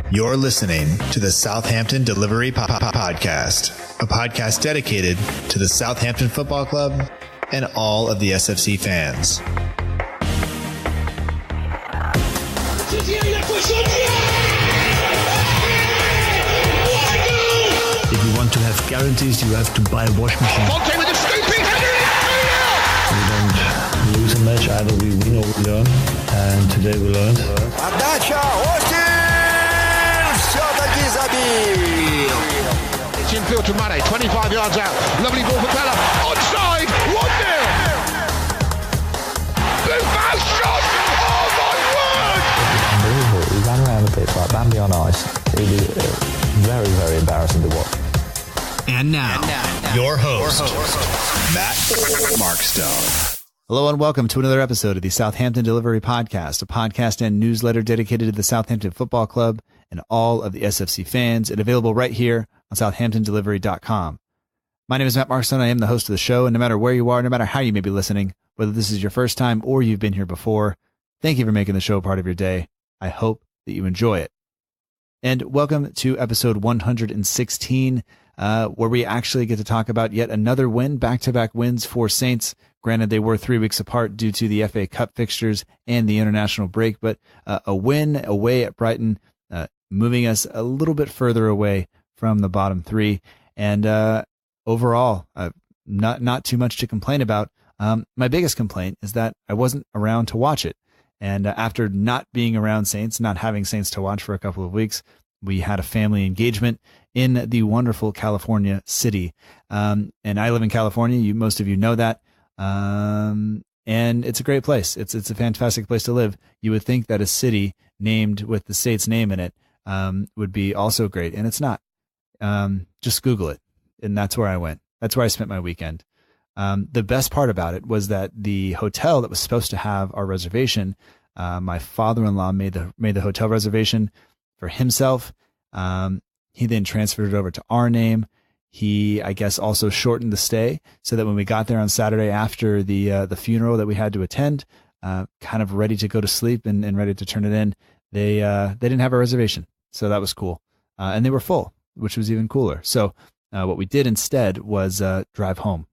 You're listening to the Southampton Delivery Podcast, a podcast dedicated to the Southampton Football Club and all of the SFC fans. If you want to have guarantees, you have to buy a washing machine. Fonte with a scooping header. We don't lose a match, either we win or we learn. And today we learned. Отдача, Остин! Все-таки забил! It's infield to Mane, 25 yards out. Lovely ball for Bella. Onside, 1-0. Buffon shot! Oh my word! Unbelievable. He ran around the pitch like Bambi on ice. It was very, very embarrassing to watch. And now, your host, Matt Markstone. Hello and welcome to another episode of the Southampton Delivery Podcast, a podcast and newsletter dedicated to the Southampton Football Club and all of the SFC fans, and available right here on southamptondelivery.com. My name is Matt Markstone. I am the host of the show, and no matter where you are, no matter how you may be listening, whether this is your first time or you've been here before, thank you for making the show part of your day. I hope that you enjoy it. And welcome to episode 116, where we actually get to talk about yet another win, back-to-back wins for Saints. Granted, they were 3 weeks apart due to the FA Cup fixtures and the international break, but a win away at Brighton, moving us a little bit further away from the bottom three. And overall, not too much to complain about. My biggest complaint is that I wasn't around to watch it. And after not being around Saints, not having Saints to watch for a couple of weeks, we had a family engagement in the wonderful California city. And I live in California. Most of you know that. And it's a great place. It's a fantastic place to live. You would think that a city named with the state's name in it would be also great, and it's not. Just Google it, and that's where I went. That's where I spent my weekend. The best part about it was that the hotel that was supposed to have our reservation, my father-in-law made the hotel reservation for himself. He then transferred it over to our name. He, I guess, also shortened the stay so that when we got there on Saturday after the funeral that we had to attend, kind of ready to go to sleep and ready to turn it in, they didn't have a reservation. So that was cool. And they were full, which was even cooler. So what we did instead was drive home,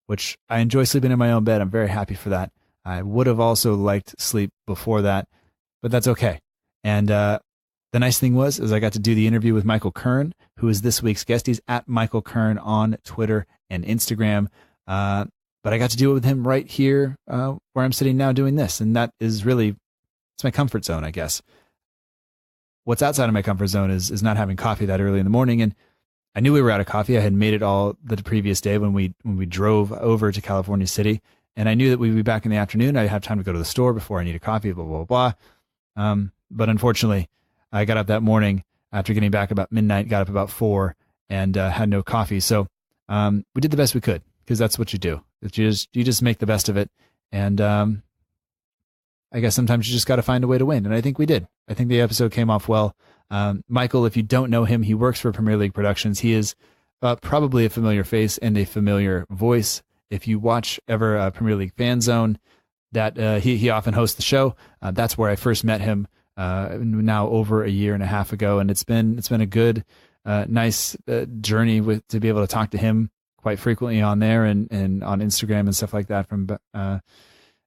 which I enjoy sleeping in my own bed. I'm very happy for that. I would have also liked sleep before that, but that's okay. And the nice thing was I got to do the interview with Michael Kurn, who is this week's guest. He's at Michael Kurn on Twitter and Instagram. But I got to do it with him right here where I'm sitting now doing this. And that is really, it's my comfort zone, I guess. What's outside of my comfort zone is not having coffee that early in the morning. And I knew we were out of coffee. I had made it all the previous day when we drove over to California City. And I knew that we'd be back in the afternoon. I'd have time to go to the store before I needed coffee, blah, blah, blah. But unfortunately, I got up that morning after getting back about midnight, got up about 4 and had no coffee. So we did the best we could, because that's what you do. You just make the best of it. And I guess sometimes you just got to find a way to win. And I think we did. I think the episode came off well. Michael, if you don't know him, he works for Premier League Productions. He is probably a familiar face and a familiar voice. If you watch ever Premier League Fan Zone, that he often hosts the show. That's where I first met him. Now over a year and a half ago, and it's been a good, nice journey to be able to talk to him quite frequently on there and on Instagram and stuff like that from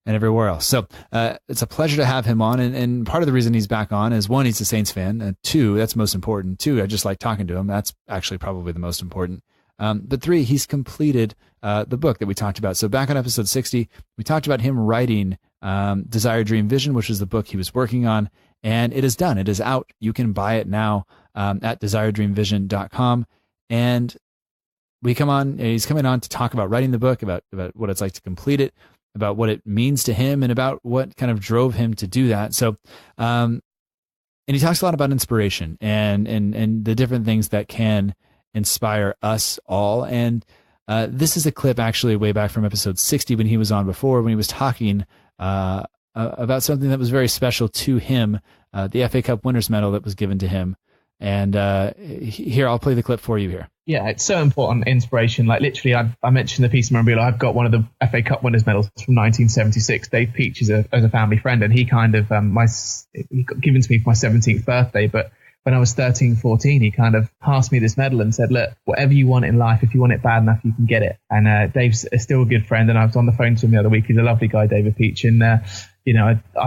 and everywhere else. So it's a pleasure to have him on, and part of the reason he's back on is, 1, he's a Saints fan, and 2, that's most important. 2, I just like talking to him. That's actually probably the most important. But 3, he's completed the book that we talked about. So back on episode 60, we talked about him writing Desire, Dream, Vision, which is the book he was working on. And it is done. It is out. You can buy it now at desiredreamvision.com. And he's coming on to talk about writing the book, about what it's like to complete it, about what it means to him, and about what kind of drove him to do that. So, and he talks a lot about inspiration and the different things that can inspire us all. And this is a clip actually way back from episode 60 when he was on before, when he was talking about something that was very special to him, the FA Cup Winners' Medal that was given to him. And here, I'll play the clip for you here. Yeah, it's so important, inspiration. Like literally, I mentioned the piece of memorabilia. I've got one of the FA Cup Winners' Medals from 1976. Dave Peach is a family friend, and he kind of he got given to me for my 17th birthday. But when I was 13, 14, he kind of passed me this medal and said, look, whatever you want in life, if you want it bad enough, you can get it. And Dave's still a good friend. And I was on the phone to him the other week. He's a lovely guy, David Peach. And, I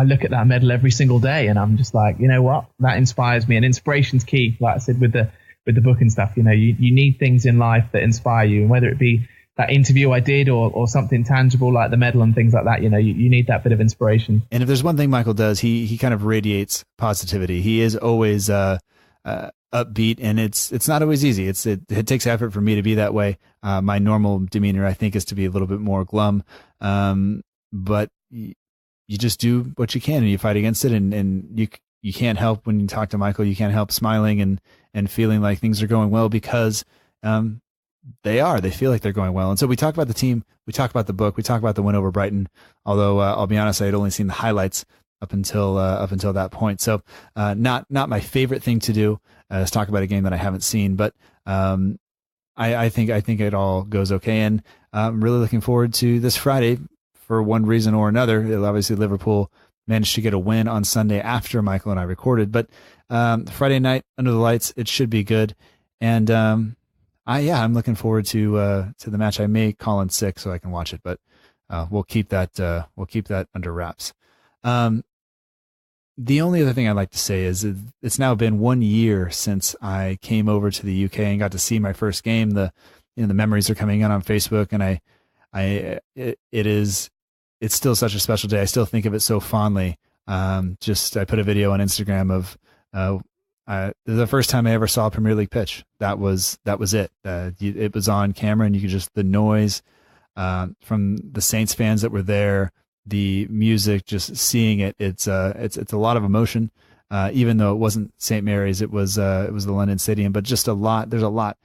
look at that medal every single day and I'm just like, you know what? That inspires me. And inspiration's key. Like I said, with the book and stuff, you need things in life that inspire you. And whether it be that interview I did or something tangible like the medal and things like that, you need that bit of inspiration. And if there's one thing Michael does, he kind of radiates positivity. He is always upbeat, and it's not always easy. It takes effort for me to be that way. My normal demeanor, I think, is to be a little bit more glum. But you just do what you can and you fight against it. And you can't help when you talk to Michael, you can't help smiling and feeling like things are going well because, they feel like they're going well. And so we talk about the team, we talk about the book, we talk about the win over Brighton. Although, I'll be honest, I had only seen the highlights up until that point. So, not my favorite thing to do is talk about a game that I haven't seen, but, I think it all goes okay. And I'm really looking forward to this Friday for one reason or another. Obviously Liverpool managed to get a win on Sunday after Michael and I recorded, but, Friday night under the lights, it should be good. And, I'm looking forward to the match. I may call in sick so I can watch it, but we'll keep that under wraps. The only other thing I'd like to say is it's now been 1 year since I came over to the UK and got to see my first game. The memories are coming in on Facebook, and it's still such a special day. I still think of it so fondly. I put a video on Instagram of the first time I ever saw a Premier League pitch. That was it. It was on camera, and you could just, the noise from the Saints fans that were there, the music, just seeing it. It's a lot of emotion. Even though it wasn't St. Mary's, it was the London Stadium, but just there's a lot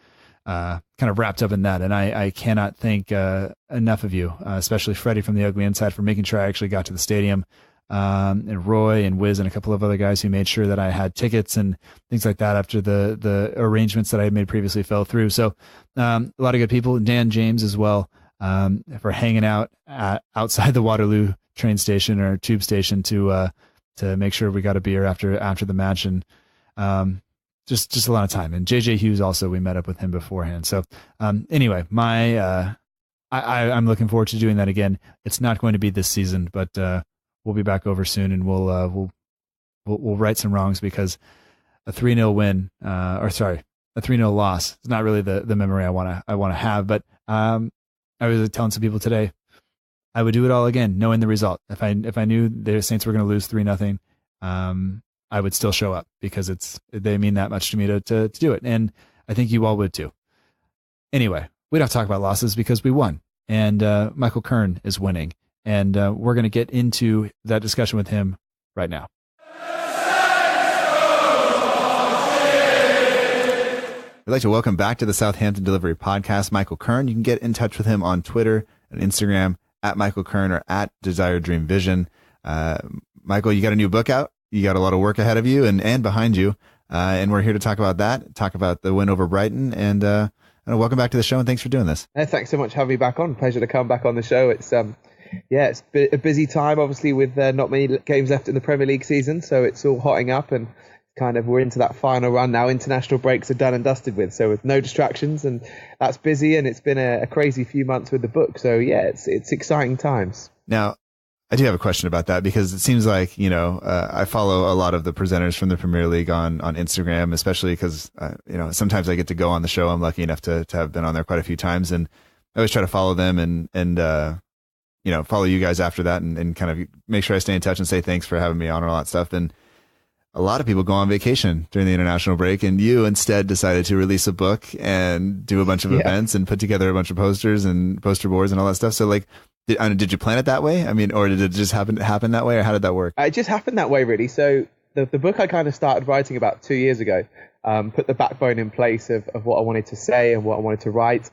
kind of wrapped up in that. And I cannot thank enough of you, especially Freddie from the Ugly Inside, for making sure I actually got to the stadium. And Roy and Wiz and a couple of other guys who made sure that I had tickets and things like that after the arrangements that I had made previously fell through. So, a lot of good people, Dan James as well, for hanging out outside the Waterloo train station or tube station to make sure we got a beer after the match. And, just a lot of time. And JJ Hughes also, we met up with him beforehand. So, anyway, I'm looking forward to doing that again. It's not going to be this season, but, we'll be back over soon, and we'll right some wrongs, because a 3-0 win, a 3-0 loss is not really the memory I want to have. But I was telling some people today, I would do it all again, knowing the result. If I knew the Saints were going to lose 3-0, I would still show up, because they mean that much to me to do it, and I think you all would too. Anyway, we don't have to talk about losses because we won, and Michael Kurn is winning. And we're going to get into that discussion with him right now. We'd like to welcome back to the Southampton Delivery Podcast, Michael Kurn. You can get in touch with him on Twitter and Instagram at Michael Kurn or at Desire Dream Vision. Michael, you got a new book out. You got a lot of work ahead of you and behind you. And we're here to talk about that, talk about the win over Brighton. And welcome back to the show, and thanks for doing this. Thanks so much for having me back on. Pleasure to come back on the show. It's it's a busy time, obviously, with not many games left in the Premier League season, so it's all hotting up, and kind of we're into that final run now. International breaks are done and dusted with, so with no distractions, and that's busy, and it's been a crazy few months with the book. So it's exciting times. Now, I do have a question about that, because it seems like, I follow a lot of the presenters from the Premier League on Instagram, especially because, sometimes I get to go on the show. I'm lucky enough to have been on there quite a few times, and I always try to follow them and follow you guys after that, and kind of make sure I stay in touch and say thanks for having me on and all that stuff. And a lot of people go on vacation during the international break, and you instead decided to release a book and do a bunch of events and put together a bunch of posters and poster boards and all that stuff. So did you plan it that way? I mean, or did it just happen that way, or how did that work? It just happened that way, really. So the book I kind of started writing about 2 years ago, put the backbone in place of what I wanted to say and what I wanted to write.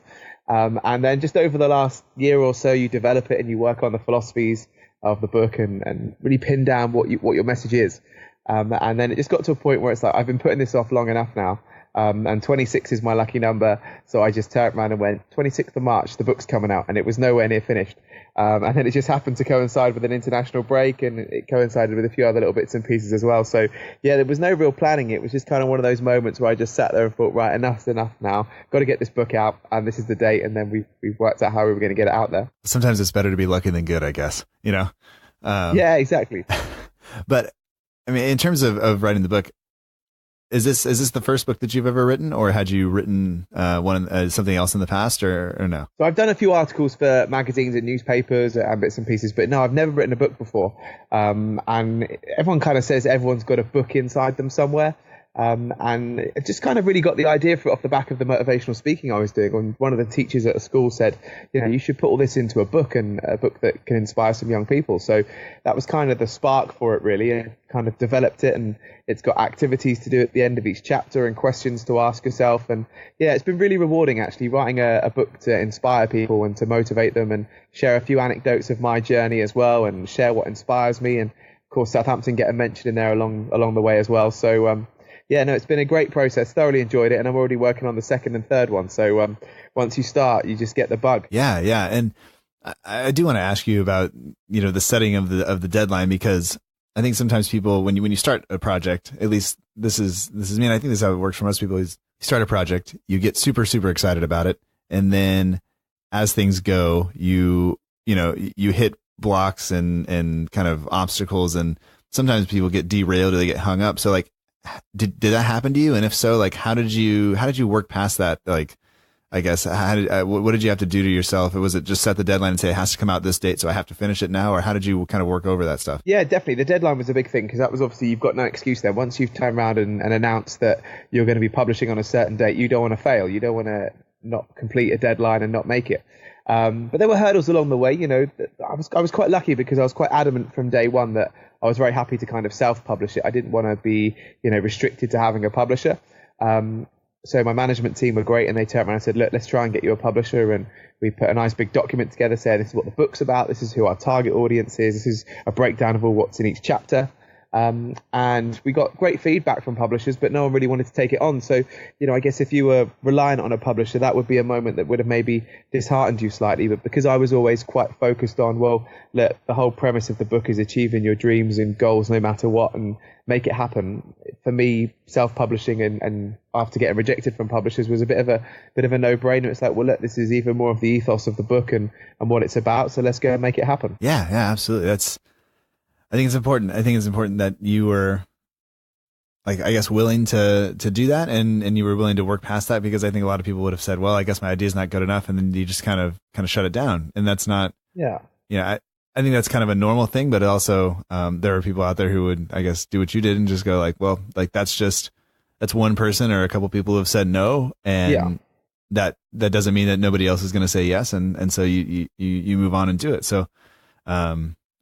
And then just over the last year or so, you develop it and you work on the philosophies of the book and really pin down what your message is. And then it just got to a point where it's like, I've been putting this off long enough now. And 26 is my lucky number. So I just turned around and went, 26th of March, the book's coming out. And it was nowhere near finished. And then it just happened to coincide with an international break, and it coincided with a few other little bits and pieces as well. So yeah, there was no real planning. It was just kind of one of those moments where I just sat there and thought, right, enough's enough now. Got to get this book out, and this is the date. And then we've worked out how we were going to get it out there. Sometimes it's better to be lucky than good, I guess, you know? Yeah, exactly. But I mean, in terms of writing the book, is this the first book that you've ever written, or had you written something else in the past, or no? So I've done a few articles for magazines and newspapers and bits and pieces, but no, I've never written a book before. And everyone kind of says everyone's got a book inside them somewhere. And it just kind of really got the idea for it off the back of the motivational speaking I was doing. And one of the teachers at a school said, you know, you should put all this into a book, and a book that can inspire some young people. So that was kind of the spark for it, really. And kind of developed it, and it's got activities to do at the end of each chapter and questions to ask yourself. And yeah, it's been really rewarding, actually, writing a book to inspire people and to motivate them, and share a few anecdotes of my journey as well, and share what inspires me. And of course, Southampton get a mention in there along the way as well. So yeah, no, it's been a great process. Thoroughly enjoyed it, and I'm already working on the second and third one. So once you start, you just get the bug. Yeah, and I do want to ask you about, you know, the setting of the deadline, because I think sometimes people, when you start a project, at least this is me, and I think this is how it works for most people, is you start a project, you get super, super excited about it, and then as things go, you hit blocks and kind of obstacles, and sometimes people get derailed or they get hung up. So like, did that happen to you? And if so, like, how did you work past that? Like, I guess, what did you have to do to yourself? Or was it just set the deadline and say it has to come out this date, so I have to finish it now? Or how did you kind of work over that stuff? Yeah, definitely. The deadline was a big thing, because that was obviously, you've got no excuse there. Once you've turned around and announced that you're going to be publishing on a certain date, you don't want to fail. You don't want to not complete a deadline and not make it. But there were hurdles along the way. You know, I was quite lucky, because I was quite adamant from day one that I was very happy to kind of self-publish it. I didn't want to be, you know, restricted to having a publisher. So my management team were great, and they turned around and said, look, let's try and get you a publisher. And we put a nice big document together saying, this is what the book's about. This is who our target audience is. This is a breakdown of all what's in each chapter. And we got great feedback from publishers, but no one really wanted to take it on. So, you know, I guess if you were reliant on a publisher, that would be a moment that would have maybe disheartened you slightly. But because I was always quite focused on, well, look, the whole premise of the book is achieving your dreams and goals no matter what, and make it happen. For me, self-publishing and after getting rejected from publishers was a bit of a no-brainer. It's like, well, look, this is even more of the ethos of the book and what it's about. So let's go and make it happen. Yeah, absolutely. I think it's important. I think it's important that you were, like, I guess, willing to do that, and you were willing to work past that, because I think a lot of people would have said, well, I guess my idea is not good enough, and then you just kind of shut it down. And that's not, I think that's kind of a normal thing, but also there are people out there who would, I guess, do what you did and just go like, well, like that's one person or a couple people who have said no, and that doesn't mean that nobody else is going to say yes, and so you move on and do it. So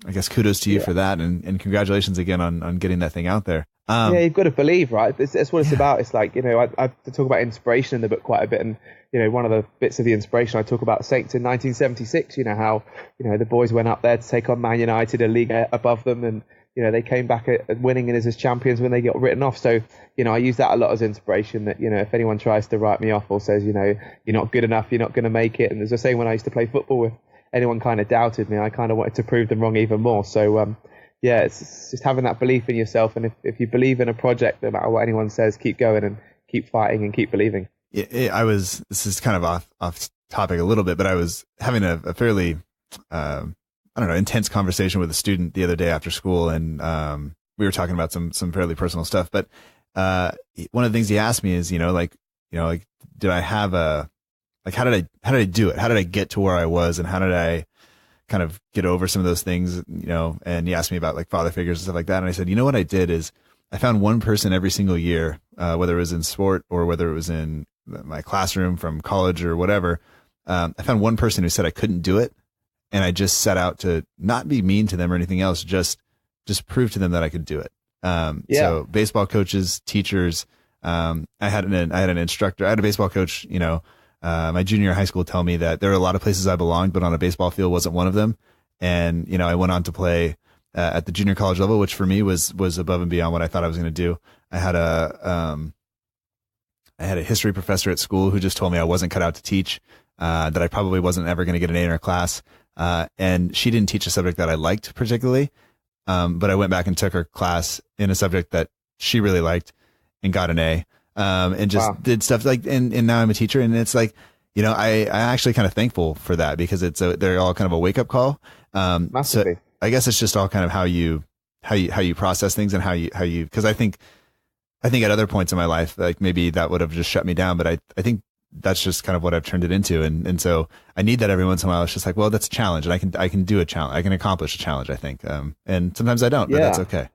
I guess kudos to you for that, and congratulations again on getting that thing out there. Yeah, you've got to believe, right? That's what it's about. It's like, you know, I talk about inspiration in the book quite a bit, and you know, one of the bits of the inspiration I talk about Saints in 1976. You know how, you know, the boys went up there to take on Man United, a league above them, and you know, they came back at winning and as champions when they got written off. So, you know, I use that a lot as inspiration, that, you know, if anyone tries to write me off or says, you know, you're not good enough, you're not going to make it. And as I say, when I used to play football, with anyone kind of doubted me, I kind of wanted to prove them wrong even more. So, yeah, it's just having that belief in yourself. And if you believe in a project, no matter what anyone says, keep going and keep fighting and keep believing. This is kind of off topic a little bit, but I was having a fairly, intense conversation with a student the other day after school. And, we were talking about some fairly personal stuff, but, one of the things he asked me is, did I have how did I do it? How did I get to where I was? And how did I kind of get over some of those things, you know? And he asked me about like father figures and stuff like that. And I said, you know what I did is I found one person every single year, whether it was in sport or whether it was in my classroom from college or whatever. I found one person who said I couldn't do it. And I just set out to not be mean to them or anything else, just prove to them that I could do it. So baseball coaches, teachers, I had an instructor, I had a baseball coach, you know, my junior year of high school tell me that there are a lot of places I belonged, but on a baseball field wasn't one of them. And, you know, I went on to play at the junior college level, which for me was above and beyond what I thought I was going to do. I had a history professor at school who just told me I wasn't cut out to teach, that I probably wasn't ever going to get an A in her class. And she didn't teach a subject that I liked particularly. But I went back and took her class in a subject that she really liked and got an A. And just did stuff like, and now I'm a teacher, and it's like, I actually kind of thankful for that, because they're all kind of a wake up call. Massively. So I guess it's just all kind of how you process things, and how you, cause I think at other points in my life, like maybe that would have just shut me down, but I think that's just kind of what I've turned it into. And so I need that every once in a while. It's just like, well, that's a challenge, and I can do a challenge. I can accomplish a challenge, I think. And sometimes I don't, but that's okay.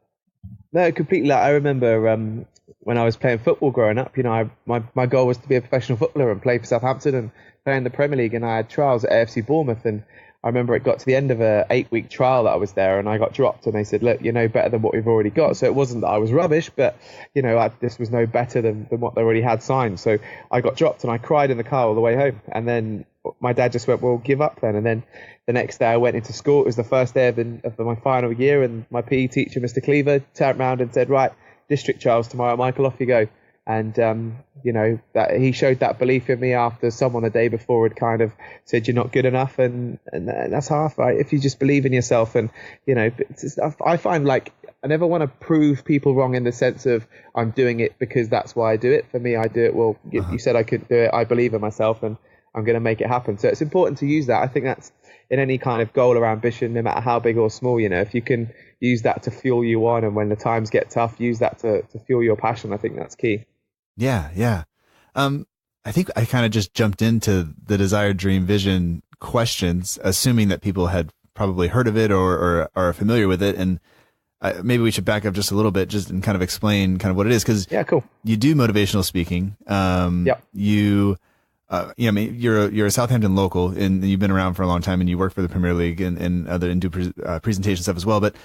No, completely. Like, I remember when I was playing football growing up, my goal was to be a professional footballer and play for Southampton and play in the Premier League. And I had trials at AFC Bournemouth, and I remember it got to the end of a 8-week trial that I was there, and I got dropped, and they said, look, better than what we've already got. So it wasn't that I was rubbish, but this was no better than what they already had signed. So I got dropped, and I cried in the car all the way home. And then my dad just went, well, give up then. And then the next day I went into school. It was the first day of my final year, and my PE teacher, Mr. Cleaver, turned around and said, right, district trials tomorrow, Michael, off you go. And, that he showed that belief in me after someone the day before had kind of said, you're not good enough. And that's half right. If you just believe in yourself, and, I find like, I never want to prove people wrong in the sense of I'm doing it because that's why I do it. For me, I do it. Well, you said I couldn't do it. I believe in myself, and I'm going to make it happen. So it's important to use that. I think that's in any kind of goal or ambition, no matter how big or small, if you can use that to fuel you on, and when the times get tough, use that to fuel your passion. I think that's key. Yeah. I think I kind of just jumped into the desire, dream, vision questions, assuming that people had probably heard of it or are familiar with it. And maybe we should back up just a little bit, just and kind of explain kind of what it is. Cause cool. You do motivational speaking. Yep. You're a Southampton local, and you've been around for a long time, and you work for the Premier League and do presentation stuff as well. But,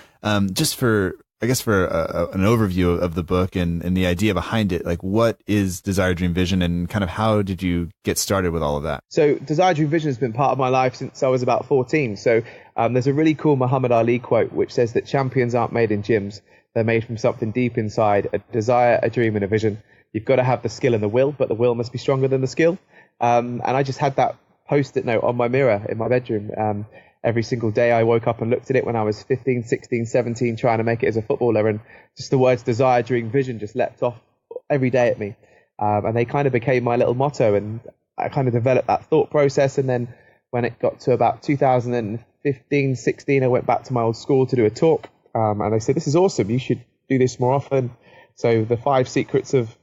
just for an overview of the book and the idea behind it, like what is Desire, Dream, Vision, and kind of how did you get started with all of that? So Desire, Dream, Vision has been part of my life since I was about 14. So there's a really cool Muhammad Ali quote which says that champions aren't made in gyms. They're made from something deep inside, a desire, a dream, and a vision. You've got to have the skill and the will, but the will must be stronger than the skill. And I just had that Post-it note on my mirror in my bedroom. Every single day I woke up and looked at it when I was 15, 16, 17, trying to make it as a footballer. And just the words desire, dream, vision just leapt off every day at me. And they kind of became my little motto. And I kind of developed that thought process. And then when it got to about 2015, 16, I went back to my old school to do a talk. And they said, this is awesome. You should do this more often. So the 5 secrets of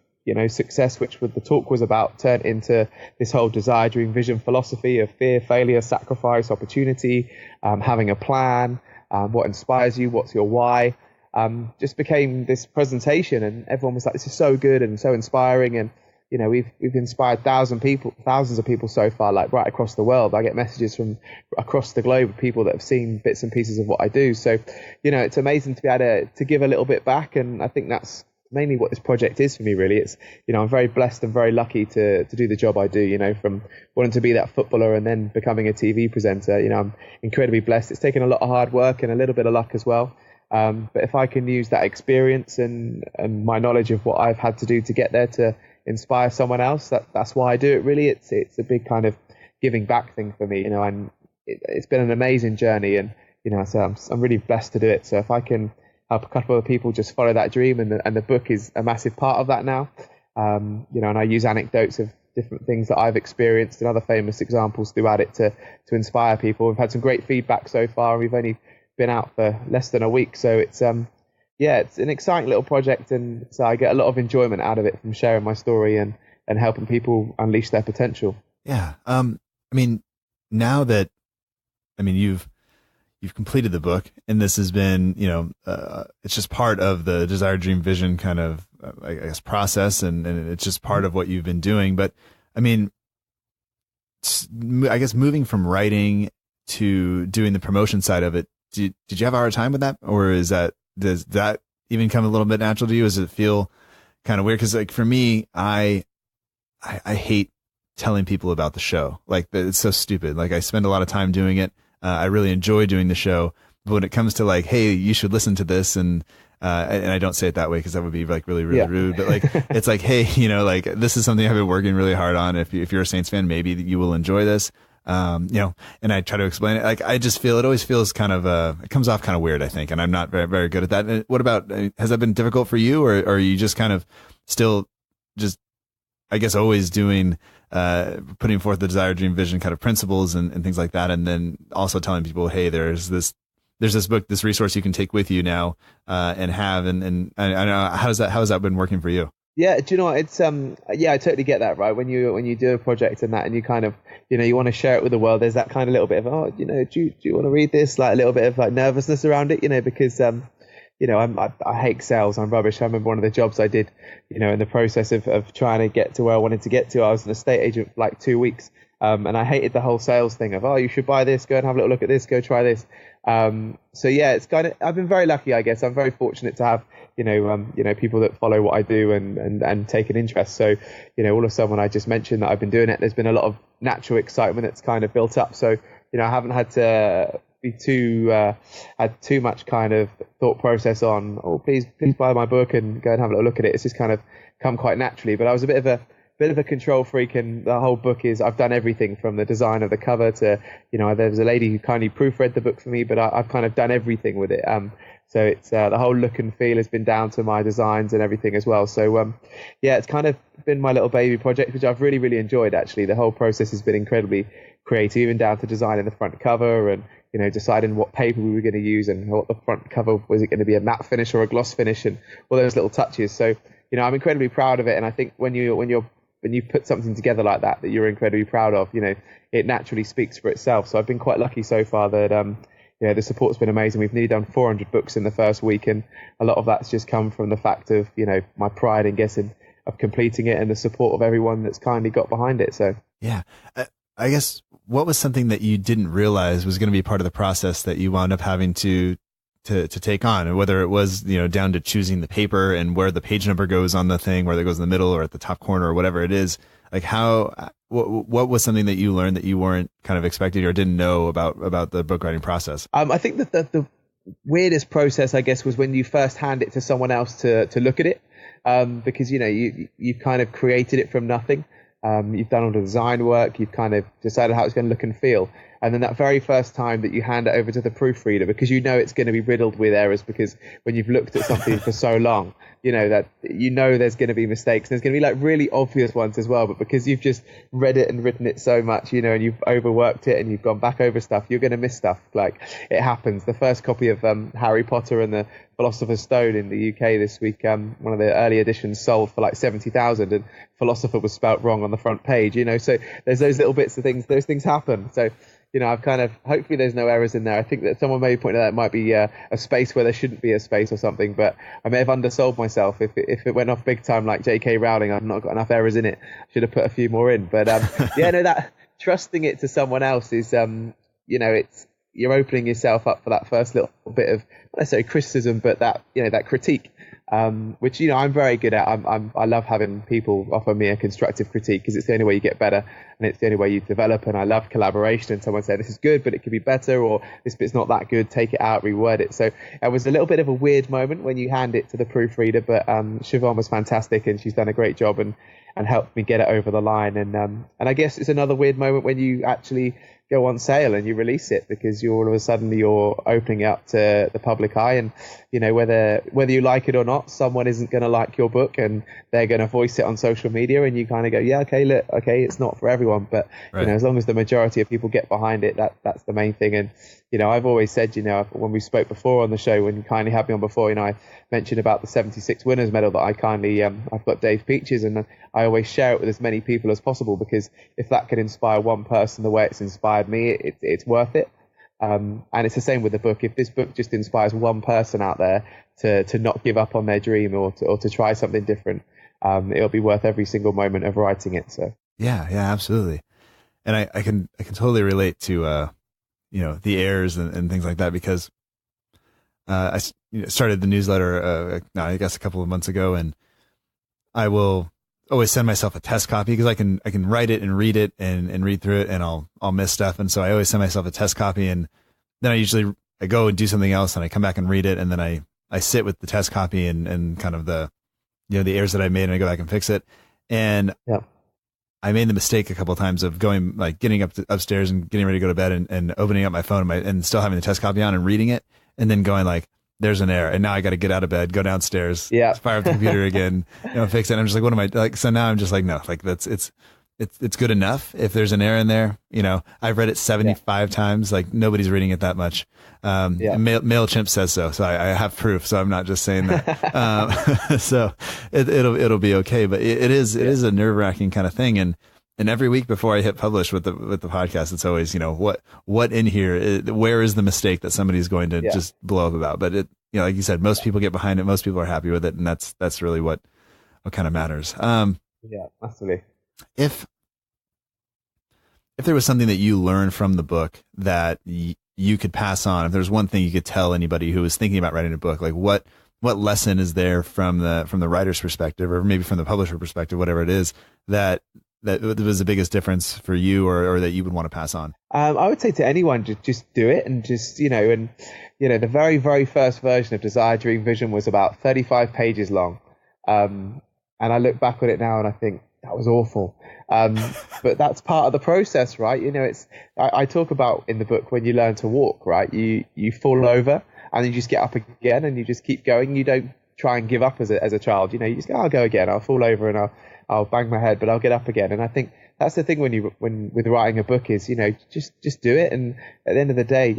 success, which the talk was about, turned into this whole desire, dream, vision philosophy of fear, failure, sacrifice, opportunity, having a plan, what inspires you, what's your why, just became this presentation, and everyone was like, this is so good and so inspiring. And, we've inspired thousands of people so far, like right across the world. I get messages from across the globe of people that have seen bits and pieces of what I do. So, it's amazing to be able to give a little bit back. And I think that's mainly what this project is for me, really. It's, I'm very blessed and very lucky to do the job I do, from wanting to be that footballer and then becoming a TV presenter. I'm incredibly blessed. It's taken a lot of hard work and a little bit of luck as well. But if I can use that experience and my knowledge of what I've had to do to get there to inspire someone else, that's why I do it, really. It's a big kind of giving back thing for me, and it's been an amazing journey, and, so I'm really blessed to do it. So if I can help a couple of people just follow that dream, and the book is a massive part of that now. And I use anecdotes of different things that I've experienced and other famous examples throughout it to inspire people. We've had some great feedback so far, and we've only been out for less than a week. So it's it's an exciting little project, and so I get a lot of enjoyment out of it from sharing my story and helping people unleash their potential. Yeah. Now that, you've completed the book, and this has been, it's just part of the Desire, Dream, Vision kind of, I guess, process, and it's just part of what you've been doing. But I guess moving from writing to doing the promotion side of it, did you have a hard time with that, or does that even come a little bit natural to you? Does it feel kind of weird? Because like for me, I hate telling people about the show. Like, it's so stupid. Like, I spend a lot of time doing it. I really enjoy doing the show, But when it comes to like, hey, you should listen to this, and I don't say it that way because that would be like really, really rude. But like, it's like, hey, you know, like this is something I've been working really hard on. If you're a Saints fan, maybe you will enjoy this. You know, and I try to explain it. Like, I just feel it always feels kind of, it comes off kind of weird, I think. And I'm not very, very good at that. And what about, has that been difficult for you, or are you just kind of still just, I guess, always doing, putting forth the desire, dream, vision kind of principles and things like that. And then also telling people, hey, there's this book, this resource you can take with you now, and have, and I don't know, how has that been working for you? Yeah, do you know what? It's I totally get that, right? When you do a project and that, and you kind of, you know, you want to share it with the world, there's that kind of little bit of, oh, you know, do you want to read this? Like a little bit of like nervousness around it, you know, because you know, I hate sales. I'm rubbish. I remember one of the jobs I did, you know, in the process of trying to get to where I wanted to get to, I was an estate agent for like 2 weeks. And I hated the whole sales thing of, oh, you should buy this, go and have a little look at this, go try this. So yeah, it's kind of, I've been very lucky, I guess. I'm very fortunate to have, you know, people that follow what I do and take an interest. So, you know, all of a sudden when I just mentioned that I've been doing it, there's been a lot of natural excitement that's kind of built up. So, you know, I haven't had to be had too much kind of thought process on, oh, please buy my book and go and have a little look at it. It's just kind of come quite naturally. But I was a bit of a control freak, and the whole book is, I've done everything from the design of the cover to, you know, there was a lady who kindly proofread the book for me, but I've kind of done everything with it. So it's the whole look and feel has been down to my designs and everything as well. So yeah, it's kind of been my little baby project, which I've really, really enjoyed actually. The whole process has been incredibly creative, even down to designing the front cover and, you know, deciding what paper we were going to use and what the front cover, was it going to be a matte finish or a gloss finish, and all those little touches. So, you know, I'm incredibly proud of it. And I think when you put something together like that you're incredibly proud of, you know, it naturally speaks for itself. So I've been quite lucky so far that, you know, the support's been amazing. We've nearly done 400 books in the first week, and a lot of that's just come from the fact of, you know, my pride in guessing of completing it and the support of everyone that's kindly got behind it. So yeah, I guess, what was something that you didn't realize was going to be part of the process that you wound up having to take on, and whether it was, you know, down to choosing the paper and where the page number goes on the thing, whether it goes in the middle or at the top corner or whatever it is, like what was something that you learned that you weren't kind of expecting or didn't know about the book writing process? I think that the weirdest process, I guess, was when you first hand it to someone else to look at it, because, you know, you kind of created it from nothing. You've done all the design work, you've kind of decided how it's going to look and feel. And then that very first time that you hand it over to the proofreader, because you know it's going to be riddled with errors, because when you've looked at something for so long, you know that there's going to be mistakes. There's going to be like really obvious ones as well, but because you've just read it and written it so much, you know, and you've overworked it and you've gone back over stuff, you're going to miss stuff. Like, it happens. The first copy of Harry Potter and the Philosopher's Stone in the UK this week, one of the early editions, sold for like 70,000, and philosopher was spelt wrong on the front page, you know. So there's those little bits of things, those things happen. So, you know, I've kind of, hopefully there's no errors in there. I think that someone may point out that it might be a space where there shouldn't be a space or something, but I may have undersold myself. If it went off big time like J.K. Rowling, I've not got enough errors in it. Should have put a few more in. But yeah, no, that trusting it to someone else is, you know, you're opening yourself up for that first little bit of, not necessarily criticism, but that, you know, that critique. Which, you know, I'm very good at. I love having people offer me a constructive critique, because it's the only way you get better, and it's the only way you develop. And I love collaboration, and someone say, this is good, but it could be better, or this bit's not that good, take it out, reword it. So it was a little bit of a weird moment when you hand it to the proofreader, but Siobhan was fantastic, and she's done a great job and helped me get it over the line. And I guess it's another weird moment when you actually go on sale and you release it, because you're all of a sudden you're opening it up to the public eye, and you know, whether you like it or not, someone isn't going to like your book and they're going to voice it on social media, and you kind of go, yeah, okay, it's not for everyone, but right. You know, as long as the majority of people get behind it, that's the main thing. And you know, I've always said, you know, when we spoke before on the show, when you kindly had me on before, you know, I mentioned about the 76 winners medal that I kindly, I've got Dave Peaches, and I always share it with as many people as possible, because if that can inspire one person the way it's inspired me, it's worth it. And it's the same with the book. If this book just inspires one person out there to not give up on their dream, or to try something different, it'll be worth every single moment of writing it. So yeah, absolutely. And I can totally relate to you know, the errors and things like that, because I started the newsletter I guess a couple of months ago, and I will always send myself a test copy, because I can write it and read it and read through it, and I'll miss stuff. And so I always send myself a test copy, and then I usually I go and do something else and I come back and read it. And then I sit with the test copy and kind of the errors that I made, and I go back and fix it. And I made the mistake a couple of times of going, like getting upstairs and getting ready to go to bed and opening up my phone and still having the test copy on and reading it, and then going like, there's an error, and now I got to get out of bed, go downstairs, fire up the computer again, fix it. And I'm just like, what am I like? So now I'm just like, no, like it's good enough. If there's an error in there, I've read it 75 times. Like nobody's reading it that much. MailChimp says so. So I have proof. So I'm not just saying that. So it'll be okay. But it is a nerve wracking kind of thing. And every week before I hit publish with the podcast, it's always, what in here, where is the mistake that somebody's going to just blow up about? But like you said, most people get behind it. Most people are happy with it. And that's really what kind of matters. Yeah, absolutely. If there was something that you learned from the book that you could pass on, if there's one thing you could tell anybody who is thinking about writing a book, like what lesson is there from the writer's perspective, or maybe from the publisher perspective, whatever it is, that was the biggest difference for you, or that you would want to pass on? I would say to anyone, just do it, and just, the very, very first version of Desire, Dream, Vision was about 35 pages long. And I look back on it now and I think, that was awful. But that's part of the process, right? I talk about in the book, when you learn to walk, right? You fall over and you just get up again and you just keep going. You don't try and give up as a child. You just go, I'll go again. I'll fall over and I'll bang my head, but I'll get up again. And I think that's the thing when with writing a book is, just do it. And at the end of the day,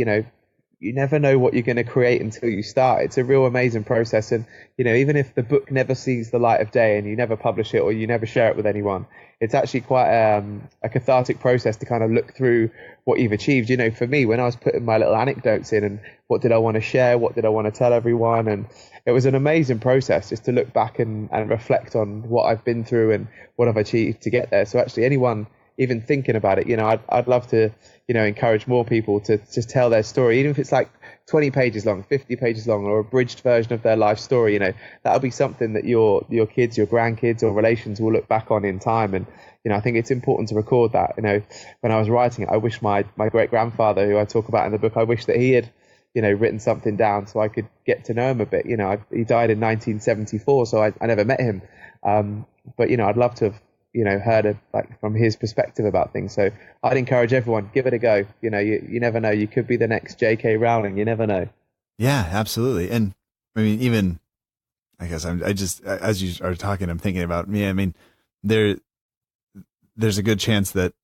you never know what you're going to create until you start. It's a real amazing process. And, even if the book never sees the light of day and you never publish it or you never share it with anyone, it's actually quite a cathartic process to kind of look through what you've achieved. For me, when I was putting my little anecdotes in and what did I want to share, what did I want to tell everyone, and it was an amazing process just to look back and reflect on what I've been through and what I've achieved to get there. So actually anyone even thinking about it, I'd love to, encourage more people to just tell their story, even if it's like 20 pages long, 50 pages long, or a abridged version of their life story. That'll be something that your kids, your grandkids or relations will look back on in time. And, I think it's important to record that. When I was writing it, I wish my great grandfather, who I talk about in the book, I wish that he had, written something down so I could get to know him a bit. He died in 1974, so I never met him. But, I'd love to have, heard from his perspective about things. So I'd encourage everyone, give it a go. You never know. You could be the next J.K. Rowling. You never know. Yeah, absolutely. And I mean, even, I guess I just, as you are talking, I'm thinking about me. I mean, there's a good chance that,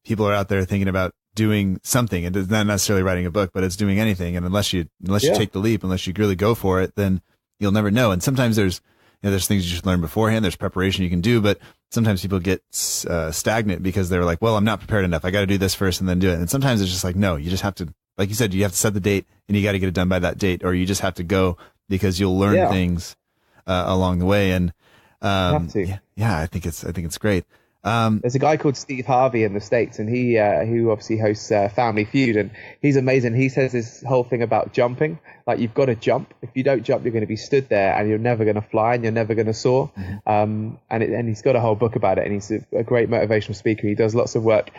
people are out there thinking about doing something, and it's not necessarily writing a book, but it's doing anything. And unless you take the leap, unless you really go for it, then you'll never know. And sometimes there's things you should learn beforehand. There's preparation you can do, but sometimes people get stagnant because they're like, well, I'm not prepared enough. I got to do this first and then do it. And sometimes it's just like, no, you just have to, like you said, you have to set the date and you got to get it done by that date, or you just have to go because you'll learn things along the way. And I think it's great. There's a guy called Steve Harvey in the States, and he who obviously hosts Family Feud, and he's amazing. He says this whole thing about jumping, like you've got to jump. If you don't jump, you're going to be stood there and you're never going to fly and you're never going to soar. Mm-hmm. And he's got a whole book about it, and he's a great motivational speaker. He does lots of work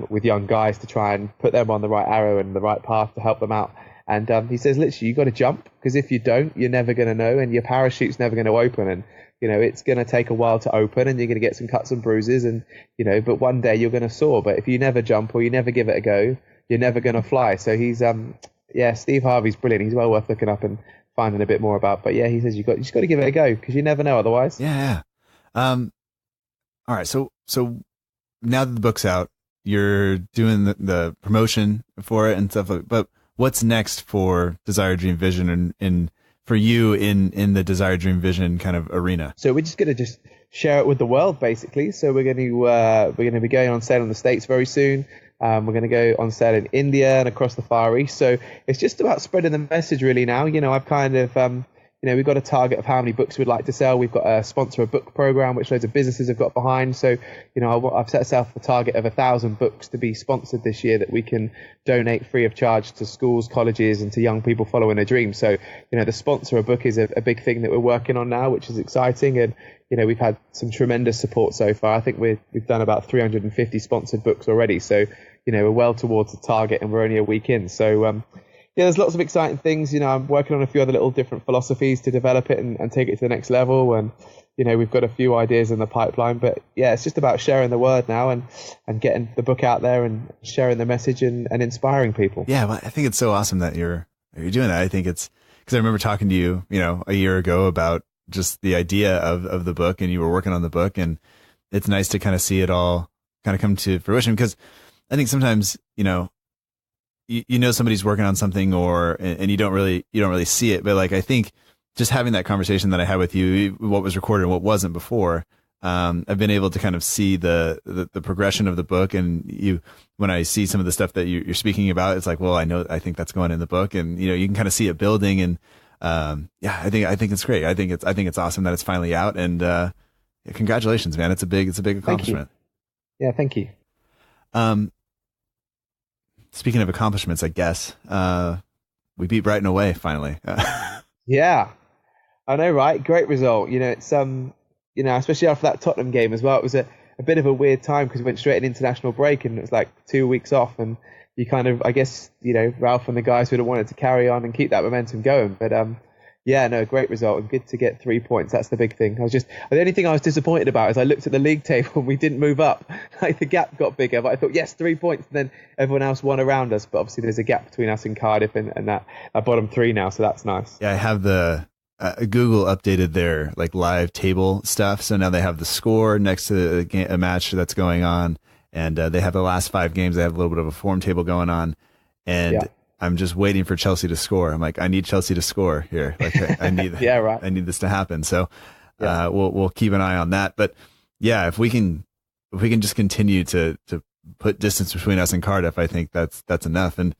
with young guys to try and put them on the right arrow and the right path to help them out. And he says, literally, you've got to jump, because if you don't, you're never going to know, and your parachute's never going to open. And it's going to take a while to open, and you're going to get some cuts and bruises, and but one day you're going to soar. But if you never jump or you never give it a go, you're never going to fly. So he's Steve Harvey's brilliant. He's well worth looking up and finding a bit more about. But yeah, he says you just got to give it a go, because you never know otherwise. Yeah. All right. So now that the book's out, you're doing the promotion for it and stuff. But what's next for Desire, Dream, Vision, and for you in the Desire, Dream, Vision kind of arena? So we're just going to just share it with the world, basically. So we're going to be going on sale in the States very soon. We're going to go on sale in India and across the Far East. So it's just about spreading the message really now. I've kind of, we've got a target of how many books we'd like to sell. We've got a sponsor a book program, which loads of businesses have got behind. So, I've set myself a target of 1,000 books to be sponsored this year that we can donate free of charge to schools, colleges, and to young people following their dreams. So, the sponsor a book is a big thing that we're working on now, which is exciting. And, we've had some tremendous support so far. I think we've done about 350 sponsored books already. So, we're well towards the target and we're only a week in. So, there's lots of exciting things. I'm working on a few other little different philosophies to develop it and take it to the next level. And, we've got a few ideas in the pipeline. But, it's just about sharing the word now and getting the book out there and sharing the message and inspiring people. Yeah, well, I think it's so awesome that you're doing that. I think it's because I remember talking to you, a year ago about just the idea of the book, and you were working on the book. And it's nice to kind of see it all kind of come to fruition, because I think sometimes, somebody's working on something and you don't really see it. But like, I think just having that conversation that I had with you, what was recorded and what wasn't before, I've been able to kind of see the progression of the book. And when I see some of the stuff that you're speaking about, it's like, well, I think that's going in the book, and, you can kind of see it building. And, I think it's great. I think it's awesome that it's finally out, and, congratulations, man. It's a big accomplishment. Yeah. Thank you. Speaking of accomplishments, I guess, we beat Brighton away finally. Yeah, I know, right? Great result. It's, especially after that Tottenham game as well. It was a bit of a weird time because we went straight in international break and it was like 2 weeks off, and you kind of, I guess, Ralph and the guys would have wanted to carry on and keep that momentum going. But, great result and good to get 3 points. That's the big thing. The only thing I was disappointed about is I looked at the league table and we didn't move up. Like, the gap got bigger, but I thought, yes, 3 points. And then everyone else won around us. But obviously there's a gap between us and Cardiff and that bottom three now. So that's nice. Yeah, I have the Google updated their like live table stuff. So now they have the score next to a match that's going on. And they have the last 5 games. They have a little bit of a form table going on. And I'm just waiting for Chelsea to score. I'm like, I need Chelsea to score here. Like, I need, I need this to happen. So, we'll keep an eye on that. But yeah, if we can just continue to put distance between us and Cardiff, I think that's enough. And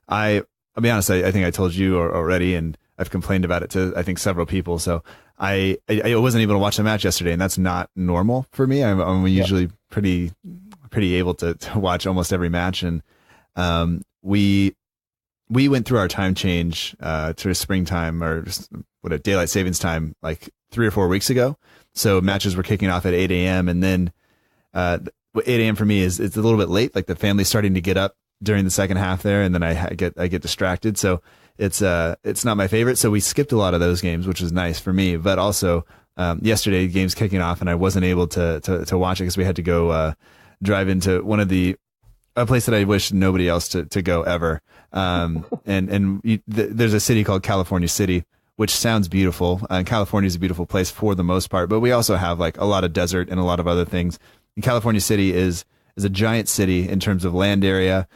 I'll be honest, I think I told you already, and I've complained about it to, I think, several people. So I wasn't able to watch the match yesterday, and that's not normal for me. I'm usually pretty able to watch almost every match. And, we went through our time change to springtime, or just daylight savings time, like 3 or 4 weeks ago. So matches were kicking off at 8 a.m. And then 8 a.m. for me it's a little bit late. Like, the family's starting to get up during the second half there, and then I get distracted. So it's not my favorite. So we skipped a lot of those games, which was nice for me. But also yesterday, the game's kicking off, and I wasn't able to watch it because we had to go drive into a place that I wish nobody else to go ever. There's a city called California City, which sounds beautiful. California is a beautiful place for the most part, but we also have like a lot of desert and a lot of other things. And California City is a giant city in terms of land area.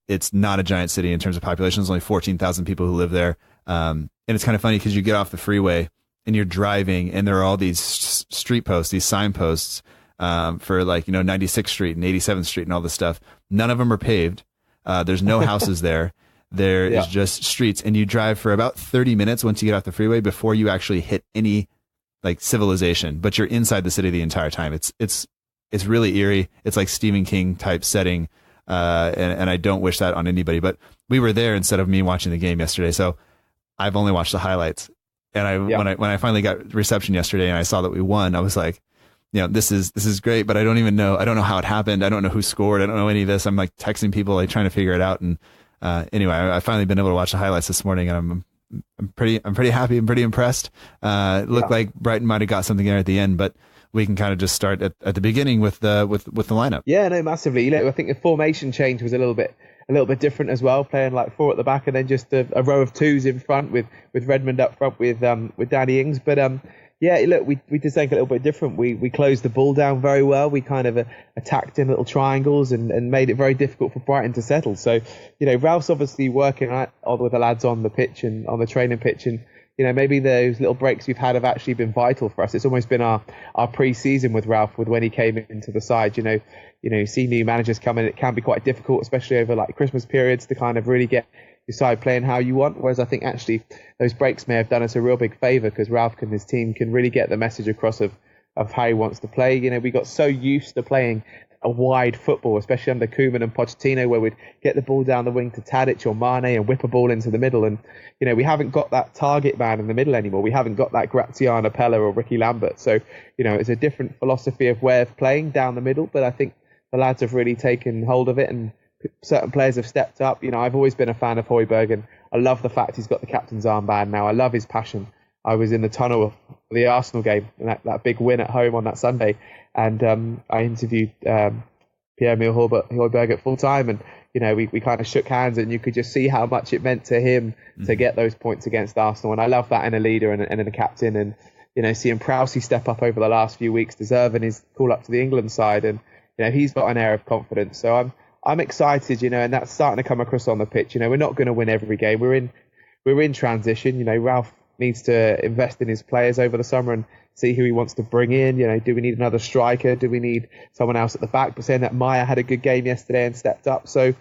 It's not a giant city in terms of population. There's only 14,000 people who live there. And it's kind of funny because you get off the freeway and you're driving, and there are all these street posts, these signposts, for 96th Street and 87th Street and all this stuff. None of them are paved. There's no houses there. There is just streets, and you drive for about 30 minutes once you get off the freeway before you actually hit any like civilization, but you're inside the city the entire time. It's really eerie. It's like Stephen King type setting. And I don't wish that on anybody, but we were there instead of me watching the game yesterday. So I've only watched the highlights. And when I finally got reception yesterday and I saw that we won, I was like, this is great, but I don't know how it happened. I don't know who scored. I don't know any of this. I'm like texting people, like trying to figure it out. And, anyway, I finally been able to watch the highlights this morning, and I'm pretty happy. I'm pretty impressed. It looked like Brighton might've got something there at the end, but we can kind of just start at the beginning with the lineup. Yeah, no, massively. I think the formation change was a little bit different as well, playing like 4 at the back and then just a row of 2s in front with Redmond up front with Danny Ings. But we did something a little bit different. We closed the ball down very well. We kind of attacked in little triangles and made it very difficult for Brighton to settle. So, Ralph's obviously working with the lads on the pitch and on the training pitch, and maybe those little breaks we've had have actually been vital for us. It's almost been our pre-season with Ralph, with when he came into the side. You see new managers come in, it can be quite difficult, especially over like Christmas periods, to kind of really get your side playing how you want. Whereas I think actually those breaks may have done us a real big favour, because Ralph and his team can really get the message across of how he wants to play. We got so used to playing a wide football, especially under Koeman and Pochettino, where we'd get the ball down the wing to Tadic or Mane and whip a ball into the middle. And, we haven't got that target man in the middle anymore. We haven't got that Graziano Pella or Ricky Lambert. So, it's a different philosophy of way of playing down the middle. But I think the lads have really taken hold of it, and certain players have stepped up. You know, I've always been a fan of Højbjerg, and I love the fact he's got the captain's armband now. I love his passion. I was in the tunnel of the Arsenal game, and that big win at home on that Sunday, and I interviewed Pierre-Emile Højbjerg at full time, and you know, we kind of shook hands, and you could just see how much it meant to him to get those points against Arsenal. And I love that in a leader and in a captain. And, you know, seeing Prowsey step up over the last few weeks, deserving his call up to the England side. And, you know, he's got an air of confidence. So I'm excited, you know, and that's starting to come across on the pitch. You know, we're not going to win every game. We're in transition. You know, Ralph needs to invest in his players over the summer and see who he wants to bring in. You know, do we need another striker? Do we need someone else at the back? But saying that Maya had a good game yesterday and stepped up. So,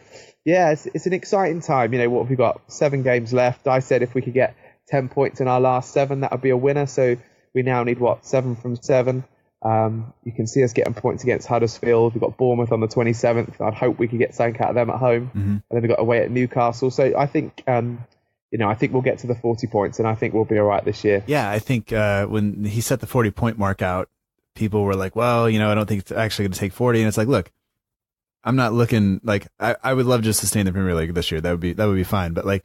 yeah, it's an exciting time. You know, what have we got? 7 games left. I said if we could get 10 points in our last 7, that would be a winner. So we now need, 7 from 7. You can see us getting points against Huddersfield. We've got Bournemouth on the 27th. I'd hope we could get something out of them at home. And then we've got away at Newcastle. So I think... you know, I think we'll get to the 40 points, and I think we'll be all right this year. Yeah, I think when he set the 40-point mark out, people were like, well, you know, I don't think it's actually going to take 40. And it's like, look, I'm not looking like I would love just to stay in the Premier League this year. That would be fine. But like,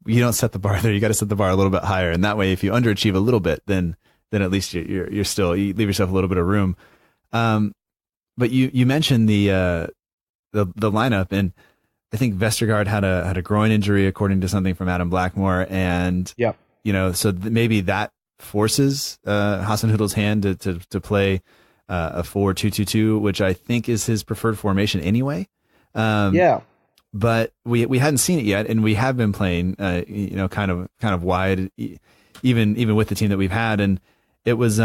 you don't set the bar there. You got to set the bar a little bit higher. And that way, if you underachieve a little bit, then at least you're still, you leave yourself a little bit of room. But you mentioned the lineup, and I think Vestergaard had a groin injury, according to something from Adam Blackmore, and you know, so maybe that forces Hasenhüttl's hand to play a 4-2-2-2, which I think is his preferred formation anyway. But we hadn't seen it yet, and we have been playing, you know, kind of wide, even with the team that we've had, and it was.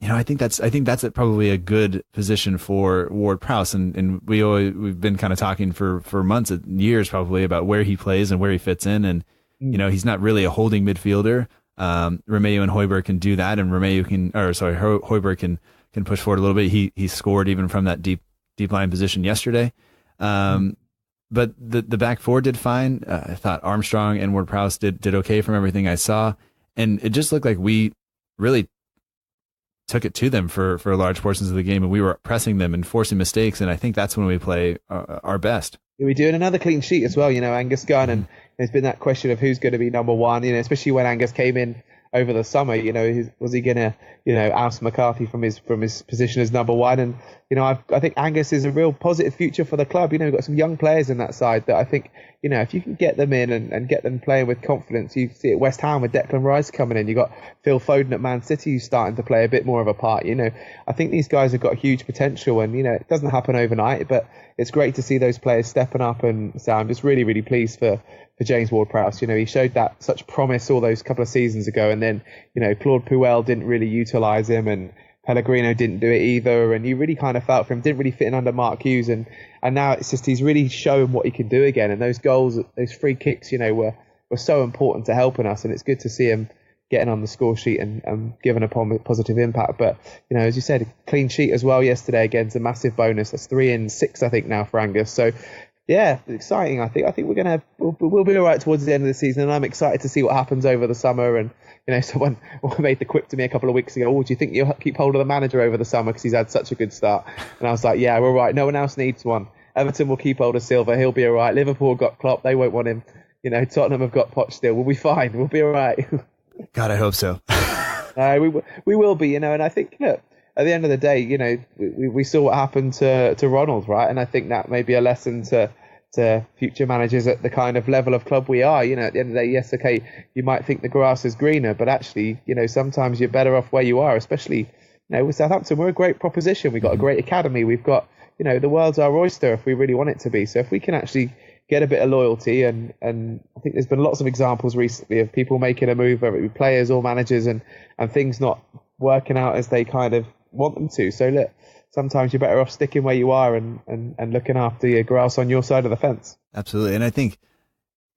You know, I think that's probably a good position for Ward-Prowse, and we've been kind of talking for months and years probably about where he plays and where he fits in, and you know, he's not really a holding midfielder. Romeu and Højbjerg can do that, and Højbjerg can push forward a little bit. He scored even from that deep line position yesterday. But the back four did fine. I thought Armstrong and Ward-Prowse did okay from everything I saw, and it just looked like we really took it to them for large portions of the game, and we were pressing them and forcing mistakes, and I think that's when we play our best. We do, and another clean sheet as well. You know, Angus Gunn, and there's been that question of who's going to be number one. You know, especially when Angus came in over the summer. You know, was he going to, you know, oust McCarthy from his position as number one? And you know, I think Angus is a real positive future for the club. You know, we've got some young players in that side that I think, you know, if you can get them in and get them playing with confidence. You see at West Ham with Declan Rice coming in. You got Phil Foden at Man City who's starting to play a bit more of a part. You know, I think these guys have got huge potential, and you know, it doesn't happen overnight, but it's great to see those players stepping up. And so I'm just really, really pleased for James Ward-Prowse. You know, he showed that such promise all those couple of seasons ago, and then, you know, Claude Puel didn't really utilise him, and Pellegrino didn't do it either, and you really kind of felt for him, didn't really fit in under Mark Hughes, and now it's just he's really shown what he can do again, and those goals, those free kicks, you know, were so important to helping us, and it's good to see him getting on the score sheet and giving a positive impact. But, you know, as you said, a clean sheet as well yesterday, again's a massive bonus. That's 3 in 6, I think, now for Angus. So yeah, it's exciting. I think we'll be all right towards the end of the season, and I'm excited to see what happens over the summer. And you know, someone made the quip to me a couple of weeks ago, do you think you'll keep hold of the manager over the summer because he's had such a good start? And I was like, yeah, we're right. No one else needs one. Everton will keep hold of Silva. He'll be all right. Liverpool got Klopp. They won't want him. You know, Tottenham have got Poch still. We'll be fine. We'll be all right. God, I hope so. We will be, you know, and I think, look, at the end of the day, you know, we saw what happened to Ronald, right? And I think that may be a lesson to future managers at the kind of level of club we are. You know, at the end of the day, yes, okay, you might think the grass is greener, but actually, you know, sometimes you're better off where you are, especially, you know, with Southampton. We're a great proposition. We've got a great academy. We've got, you know, the world's our oyster if we really want it to be. So if we can actually get a bit of loyalty, and I think there's been lots of examples recently of people making a move, whether it be players or managers, and things not working out as they kind of want them to. So look, sometimes you're better off sticking where you are and looking after your grass on your side of the fence. Absolutely. And I think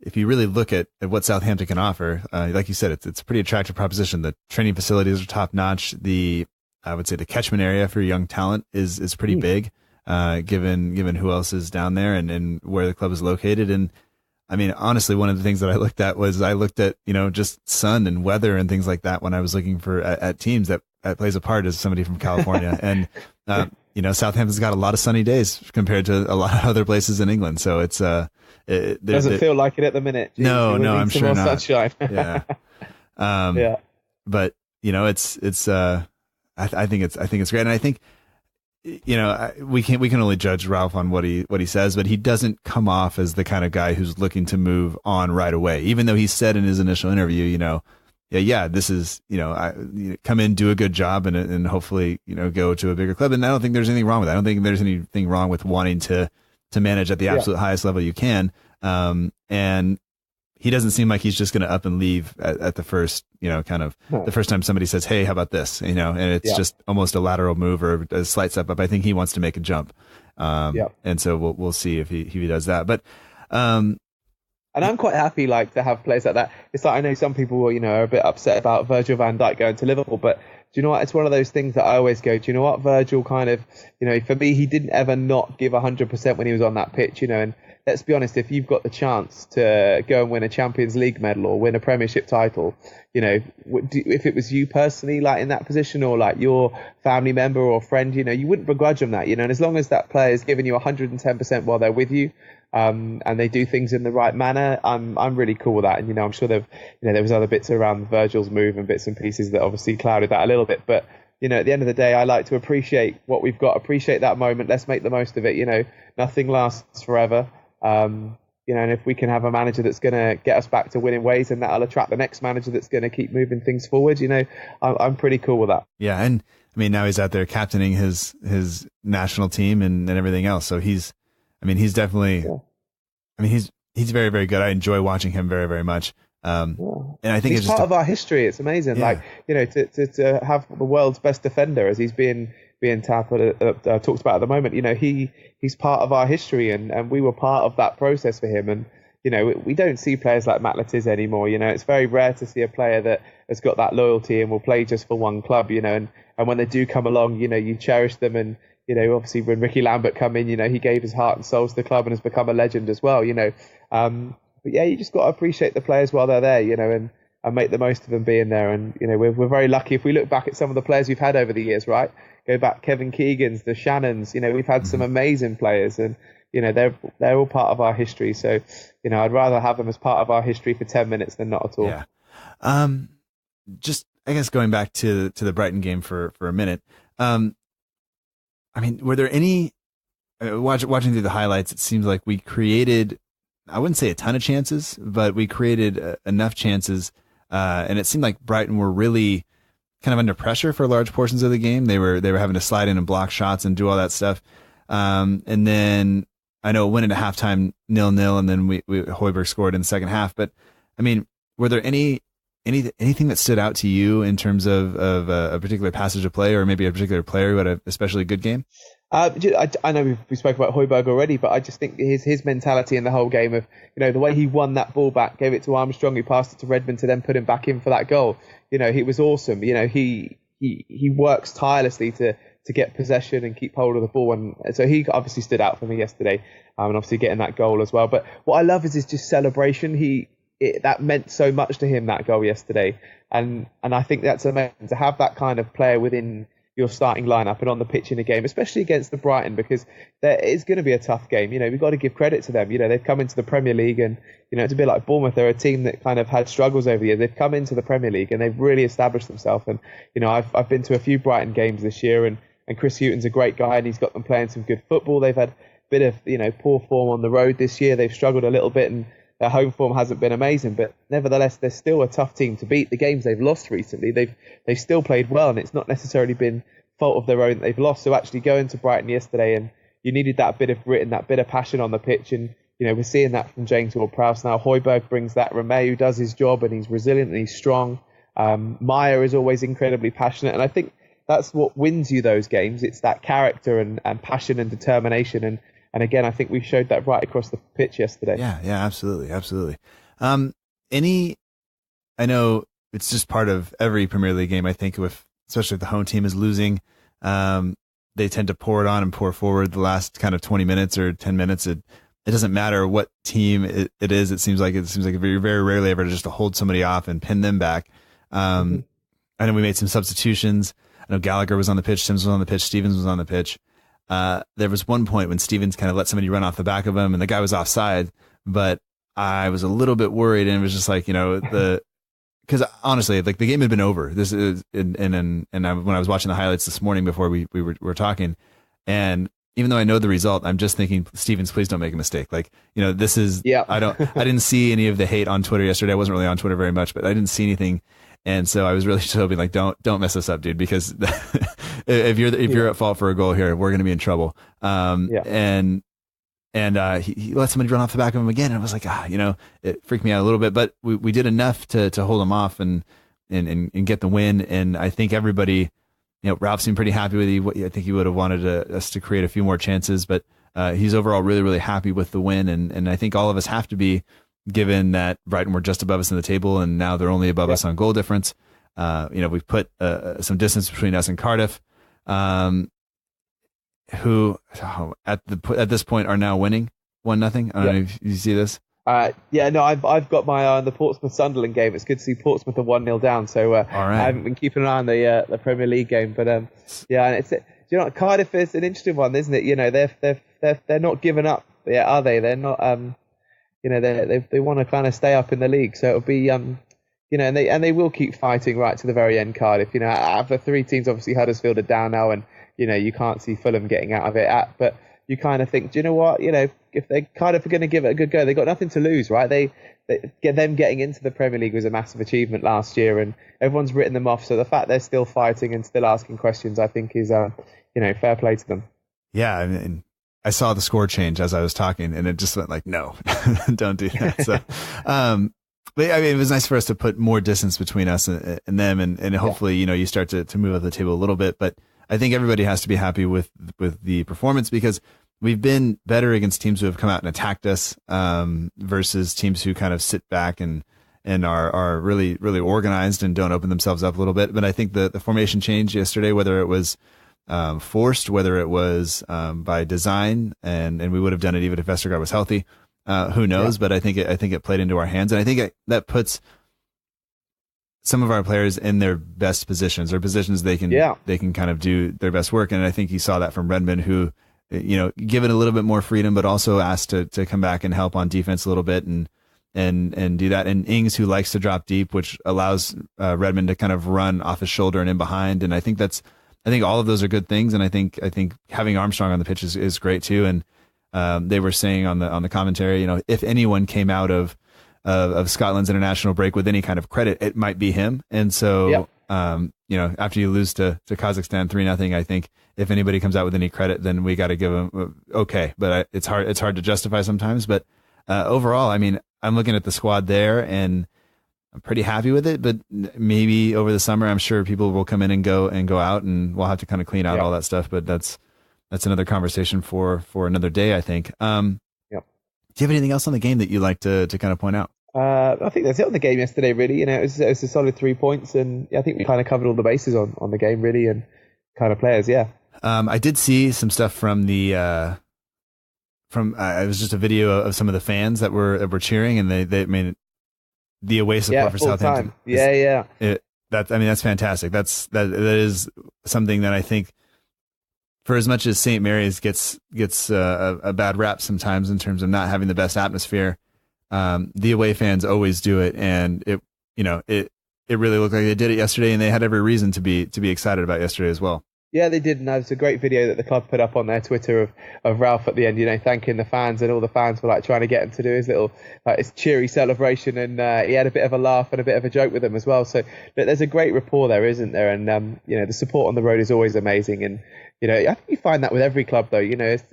if you really look at what Southampton can offer, like you said, it's a pretty attractive proposition. The training facilities are top notch. I would say the catchment area for young talent is pretty big, given who else is down there and where the club is located. And I mean, honestly, one of the things that I looked at, you know, just sun and weather and things like that when I was looking at teams. That plays a part as somebody from California. And, Southampton's got a lot of sunny days compared to a lot of other places in England. So it's doesn't feel like it at the minute. Jeez, no, I'm sure not. Sunshine. Yeah. But it's I think it's great, and I think we can only judge Ralph on what he says, but he doesn't come off as the kind of guy who's looking to move on right away. Even though he said in his initial interview, this is, come in, do a good job, and hopefully, go to a bigger club. And I don't think there's anything wrong with that. I don't think there's anything wrong with wanting to manage at the absolute highest level you can. And he doesn't seem like he's just going to up and leave at the first, the first time somebody says, hey, how about this? And it's just almost a lateral move or a slight step up. I think he wants to make a jump. And so we'll see if he does that. But, and I'm quite happy, to have players like that. It's like, I know some people, are a bit upset about Virgil van Dijk going to Liverpool, but do you know what? It's one of those things that I always go, do you know what? Virgil kind of, for me, he didn't ever not give 100% when he was on that pitch, and let's be honest, if you've got the chance to go and win a Champions League medal or win a Premiership title, if it was you personally, in that position, or your family member or friend, you wouldn't begrudge them that, and as long as that player is giving you 110% while they're with you, and they do things in the right manner, I'm really cool with that. And I'm sure there was other bits around Virgil's move and bits and pieces that obviously clouded that a little bit, but at the end of the day, I like to appreciate what we've got, appreciate that moment. Let's make the most of it. Nothing lasts forever. And if we can have a manager that's going to get us back to winning ways, and that'll attract the next manager that's going to keep moving things forward, I'm pretty cool with that. Yeah, and now he's out there captaining his national team and everything else. So he's definitely, he's very, very good. I enjoy watching him very, very much. And I think he's it's part just of our history. It's amazing. Yeah. To have the world's best defender as he's being talked about at the moment. He's part of our history, and we were part of that process for him. And we don't see players like Matt Letizia anymore. It's very rare to see a player that has got that loyalty and will play just for one club. And when they do come along, you cherish them. And obviously when Ricky Lambert come in, he gave his heart and soul to the club and has become a legend as well. But yeah, you just got to appreciate the players while they're there. And make the most of them being there. And we're very lucky if we look back at some of the players we've had over the years, right? Go back, Kevin Keegans, the Shannons. We've had some amazing players, and they're all part of our history. So I'd rather have them as part of our history for 10 minutes than not at all. Yeah. Just I guess going back to the Brighton game for a minute. Were there any watching through the highlights? It seems like we created, I wouldn't say a ton of chances, but we created enough chances. And it seemed like Brighton were really kind of under pressure for large portions of the game. They were having to slide in and block shots and do all that stuff. And then I know it went into halftime 0-0, and then Højbjerg scored in the second half. But were there anything that stood out to you in terms of a particular passage of play, or maybe a particular player who had an especially good game? I know we spoke about Højbjerg already, but I just think his mentality in the whole game of, the way he won that ball back, gave it to Armstrong, he passed it to Redmond to then put him back in for that goal. He was awesome. He works tirelessly to get possession and keep hold of the ball. And so he obviously stood out for me yesterday, and obviously getting that goal as well. But what I love is his just celebration. That meant so much to him, that goal yesterday. And I think that's amazing to have that kind of player within your starting lineup and on the pitch in a game, especially against the Brighton, because there is going to be a tough game. We've got to give credit to them. They've come into the Premier League, and it's a bit like Bournemouth. They're a team that kind of had struggles over the years. They've come into the Premier League and they've really established themselves. And I've been to a few Brighton games this year, and Chris Hughton's a great guy, and he's got them playing some good football. They've had a bit of poor form on the road this year. They've struggled a little bit, and their home form hasn't been amazing, but nevertheless, they're still a tough team to beat. The games they've lost recently, they've still played well, and it's not necessarily been fault of their own that they've lost. So actually going to Brighton yesterday, and you needed that bit of grit and that bit of passion on the pitch, and we're seeing that from James Ward-Prowse now. Højbjerg brings that. Romeu does his job, and he's resilient and he's strong. Maya is always incredibly passionate, and I think that's what wins you those games. It's that character and passion and determination, and again, I think we showed that right across the pitch yesterday. Yeah, absolutely. I know it's just part of every Premier League game. I think especially if the home team is losing, they tend to pour it on and pour forward the last kind of 20 minutes or 10 minutes. It doesn't matter what team it is. It seems like very, very rarely ever just to hold somebody off and pin them back. I know we made some substitutions. I know Gallagher was on the pitch, Sims was on the pitch, Stevens was on the pitch. there was one point when Stevens kind of let somebody run off the back of him, and the guy was offside, but I was a little bit worried, and it was just like, because honestly, like, the game had been over. This is, when I was watching the highlights this morning before we were talking, and even though I know the result, I'm just thinking, Stevens, please don't make a mistake. Like, this is, I didn't see any of the hate on Twitter yesterday. I wasn't really on Twitter very much, but I didn't see anything. And so I was really just hoping, like, don't mess us up, dude, because if you're at fault for a goal here, we're going to be in trouble. And he let somebody run off the back of him again. And I was like, it freaked me out a little bit, but we did enough to hold him off and get the win. And I think everybody, Ralph seemed pretty happy with you. I think he would have wanted us to create a few more chances, but he's overall really, really happy with the win. And I think all of us have to be, given that Brighton were just above us in the table and now they're only above us on goal difference. We've put some distance between us and Cardiff, who at this point are now winning 1-0. I don't know if you see this. I've got my eye on the Portsmouth Sunderland game. It's good to see Portsmouth are 1-0 down. So I haven't been keeping an eye on the Premier League game, but and it's Cardiff is an interesting one, isn't it? They're not giving up, are they? They're not. They want to kind of stay up in the league. So it'll be and they will keep fighting right to the very end. Cardiff, out of the three teams, obviously Huddersfield are down now, and you can't see Fulham getting out of it. But you kind of think, do you know what? If they Cardiff are going to give it a good go, they've got nothing to lose, right? Them getting into the Premier League was a massive achievement last year, and everyone's written them off. So the fact they're still fighting and still asking questions, I think, is fair play to them. Yeah, and I saw the score change as I was talking, and it just went like, no, don't do that. So, but I mean, it was nice for us to put more distance between us and them, and hopefully, you start to move up the table a little bit. But I think everybody has to be happy with the performance, because we've been better against teams who have come out and attacked us, versus teams who kind of sit back and are really, really organized and don't open themselves up a little bit. But I think the formation change yesterday, whether it was forced, whether it was by design, and we would have done it even if Vestergaard was healthy, who knows? But I think it played into our hands, and I think that puts some of our players in their best positions, or positions they can kind of do their best work. And I think you saw that from Redmond, who, given a little bit more freedom, but also asked to come back and help on defense a little bit and do that. And Ings, who likes to drop deep, which allows Redmond to kind of run off his shoulder and in behind. And I think all of those are good things. And I think having Armstrong on the pitch is great too. And they were saying on the commentary, if anyone came out of Scotland's international break with any kind of credit, it might be him. And so, after you lose to Kazakhstan 3-0, I think if anybody comes out with any credit, then we got to give him okay. But it's hard to justify sometimes. But overall, I mean, I'm looking at the squad there, and I'm pretty happy with it. But maybe over the summer, I'm sure people will come in and go out, and we'll have to kind of clean out all that stuff. But that's another conversation for another day, I think. Do you have anything else on the game that you'd like to kind of point out? I think that's it on the game yesterday, really. It was a solid 3 points, and I think we kind of covered all the bases on the game, really, and kind of players, I did see some stuff from it was just a video of some of the fans that were cheering, and they made the away support for Southampton. That's fantastic. That is something that I think, for as much as St. Mary's gets a bad rap sometimes in terms of not having the best atmosphere, the away fans always do it, and it really looked like they did it yesterday, and they had every reason to be excited about yesterday as well. Yeah, they did, and it's a great video that the club put up on their Twitter of Ralph at the end, thanking the fans, and all the fans were trying to get him to do his little his cheery celebration, and he had a bit of a laugh and a bit of a joke with them as well. So there's a great rapport there, isn't there? And the support on the road is always amazing, and I think you find that with every club though. If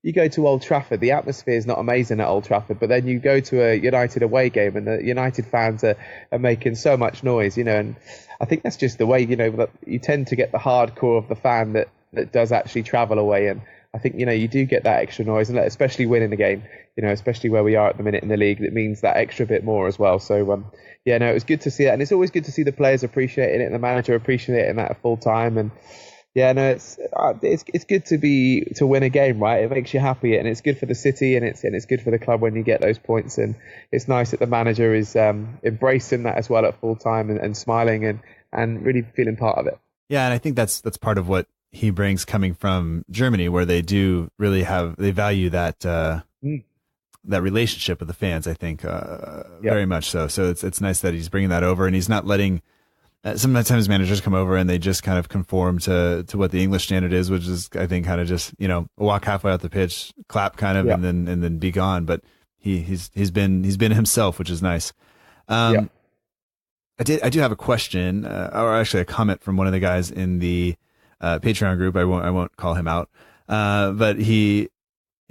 you go to Old Trafford, the atmosphere is not amazing at Old Trafford, but then you go to a United away game, and the United fans are making so much noise, and I think that's just the way, that you tend to get the hardcore of the fan that does actually travel away, and I think, you do get that extra noise, and especially winning a game, especially where we are at the minute in the league, that means that extra bit more as well. So, it was good to see it, and it's always good to see the players appreciating it and the manager appreciating that at full time, and it's good to win a game, right? It makes you happy, and it's good for the city, and it's good for the club when you get those points. And it's nice that the manager is embracing that as well at full time, and smiling and really feeling part of it. Yeah, and I think that's part of what he brings coming from Germany, where they do really they value that that relationship with the fans. I think very much so. So it's nice that he's bringing that over, and he's not letting. Sometimes managers come over and they just kind of conform to what the English standard is, which is, I think, kind of just, walk halfway out the pitch, clap kind of, and then be gone. But he's been himself, which is nice. I do have a question, or actually a comment from one of the guys in the Patreon group. I won't call him out, but he,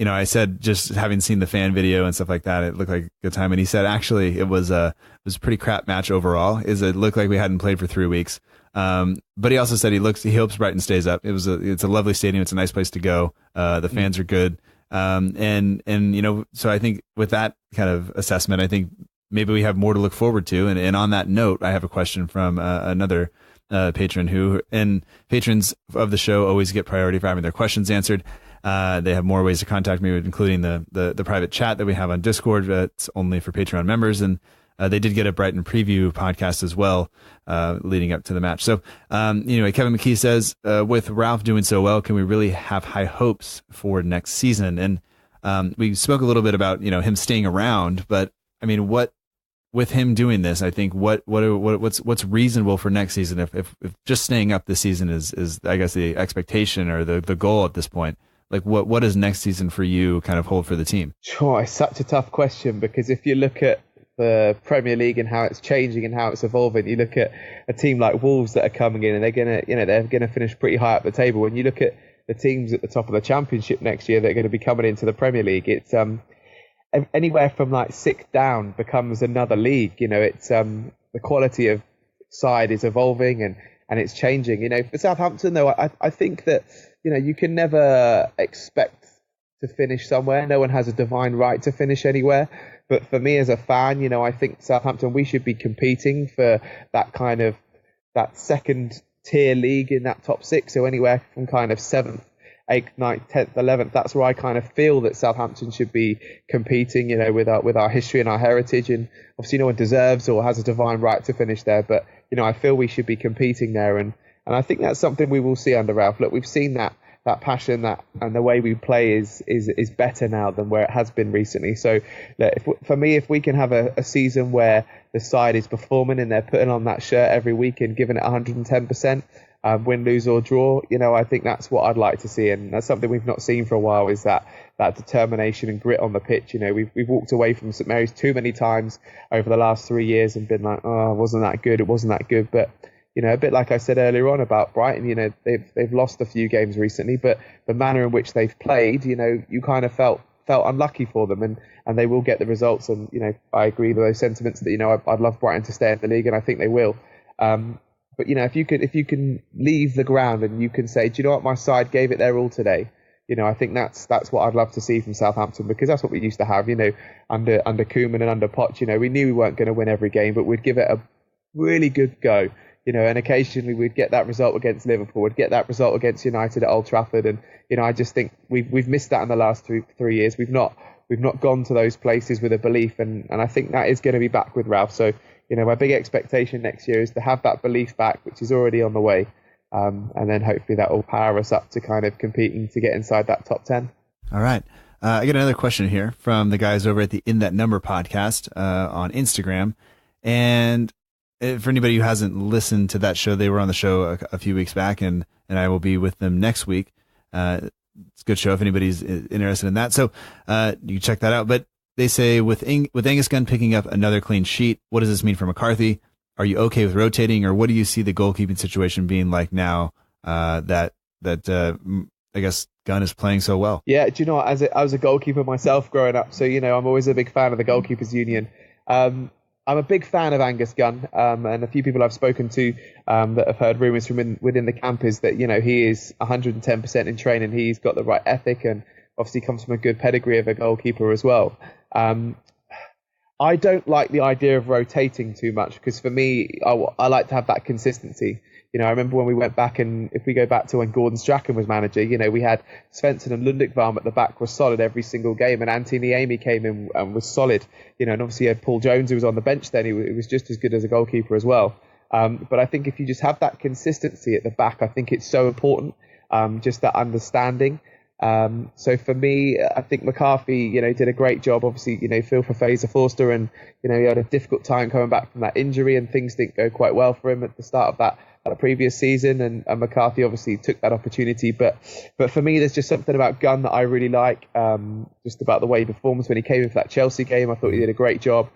I said, just having seen the fan video and stuff like that, it looked like a good time. And he said, actually, it was a pretty crap match overall. It looked like we hadn't played for 3 weeks. But he also said he hopes Brighton stays up. It's a lovely stadium. It's a nice place to go. The fans are good. So I think with that kind of assessment, I think maybe we have more to look forward to. And on that note, I have a question from another patron and patrons of the show always get priority for having their questions answered. They have more ways to contact me, including the private chat that we have on Discord. It's only for Patreon members. And they did get a Brighton preview podcast as well, leading up to the match. So, anyway, Kevin McKee says, with Ralph doing so well, can we really have high hopes for next season? And we spoke a little bit about, him staying around, but I mean, with him doing this, I think what's reasonable for next season? If just staying up this season is I guess the expectation or the goal at this point. Like what does next season for you kind of hold for the team? Sure, it's such a tough question, because if you look at the Premier League and how it's changing and how it's evolving, you look at a team like Wolves that are coming in and they're gonna finish pretty high up the table. When you look at the teams at the top of the Championship next year that are going to be coming into the Premier League, it's anywhere from like 6th down becomes another league. It's the quality of side is evolving and it's changing. For Southampton though, I think that you can never expect to finish somewhere. No one has a divine right to finish anywhere. But for me as a fan, I think Southampton, we should be competing for that kind of that second tier league in that top 6. So anywhere from kind of 7th, 8th, 9th, 10th, 11th. That's where I kind of feel that Southampton should be competing, with our history and our heritage. And obviously no one deserves or has a divine right to finish there. But, I feel we should be competing there. And I think that's something we will see under Ralph. Look, we've seen that passion and the way we play is better now than where it has been recently. So for me, if we can have a season where the side is performing and they're putting on that shirt every week and giving it 110%, win, lose or draw, I think that's what I'd like to see. And that's something we've not seen for a while, is that determination and grit on the pitch. We've walked away from St Mary's too many times over the last 3 years and been like, oh, it wasn't that good. But a bit like I said earlier on about Brighton, they've lost a few games recently, but the manner in which they've played, you kind of felt unlucky for them, and they will get the results. And I agree with those sentiments that I'd love Brighton to stay in the league, and I think they will. But if you can leave the ground and you can say, do you know what, my side gave it their all today. I think that's what I'd love to see from Southampton, because that's what we used to have. Under Koeman and under Poch, we knew we weren't going to win every game, but we'd give it a really good go. And occasionally we'd get that result against Liverpool, we'd get that result against United at Old Trafford, and I just think we've missed that in the last 3 years. We've not gone to those places with a belief, and I think that is going to be back with Ralph. So my big expectation next year is to have that belief back, which is already on the way, and then hopefully that will power us up to kind of competing to get inside that top 10. All right. I got another question here from the guys over at the In That Number podcast on Instagram, and for anybody who hasn't listened to that show, they were on the show a few weeks back, and I will be with them next week. It's a good show if anybody's interested in that. So you can check that out. But they say with Angus Gunn picking up another clean sheet, what does this mean for McCarthy? Are you okay with rotating, or what do you see the goalkeeping situation being like now that I guess Gunn is playing so well? Yeah, do you know what? I was a goalkeeper myself growing up, so I'm always a big fan of the Goalkeepers Union. I'm a big fan of Angus Gunn, and a few people I've spoken to that have heard rumours from within the camp is that he is 110% in training. He's got the right ethic, and obviously comes from a good pedigree of a goalkeeper as well. I don't like the idea of rotating too much, because for me, I like to have that consistency. I remember when we went back, and if we go back to when Gordon Strachan was manager, we had Svensson and Lundekvam at the back were solid every single game, and Anthony Amy came in and was solid. And obviously you had Paul Jones, who was on the bench then. He was just as good as a goalkeeper as well. But I think if you just have that consistency at the back, I think it's so important. just that understanding. So for me, I think McCarthy, did a great job. Obviously, feel for Fraser Forster, and he had a difficult time coming back from that injury, and things didn't go quite well for him at the start of that previous season. And McCarthy obviously took that opportunity. But for me, there's just something about Gunn that I really like. Just about the way he performs when he came in for that Chelsea game. I thought he did a great job.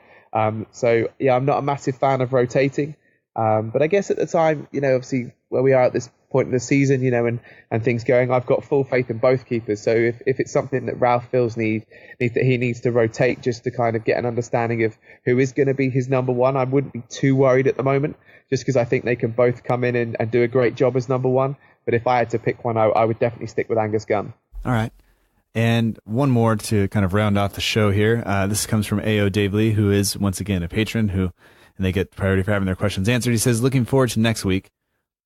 So yeah, I'm not a massive fan of rotating. But I guess at the time, obviously where we are at this point in the season, and things going, I've got full faith in both keepers. So if it's something that Ralph feels that he needs to rotate just to kind of get an understanding of who is going to be his number one, I wouldn't be too worried at the moment, just because I think they can both come in and do a great job as number one. But if I had to pick one, I would definitely stick with Angus Gunn. All right. And one more to kind of round off the show here. This comes from A.O. Dave Lee, who is, once again, a patron and they get priority for having their questions answered. He says, looking forward to next week.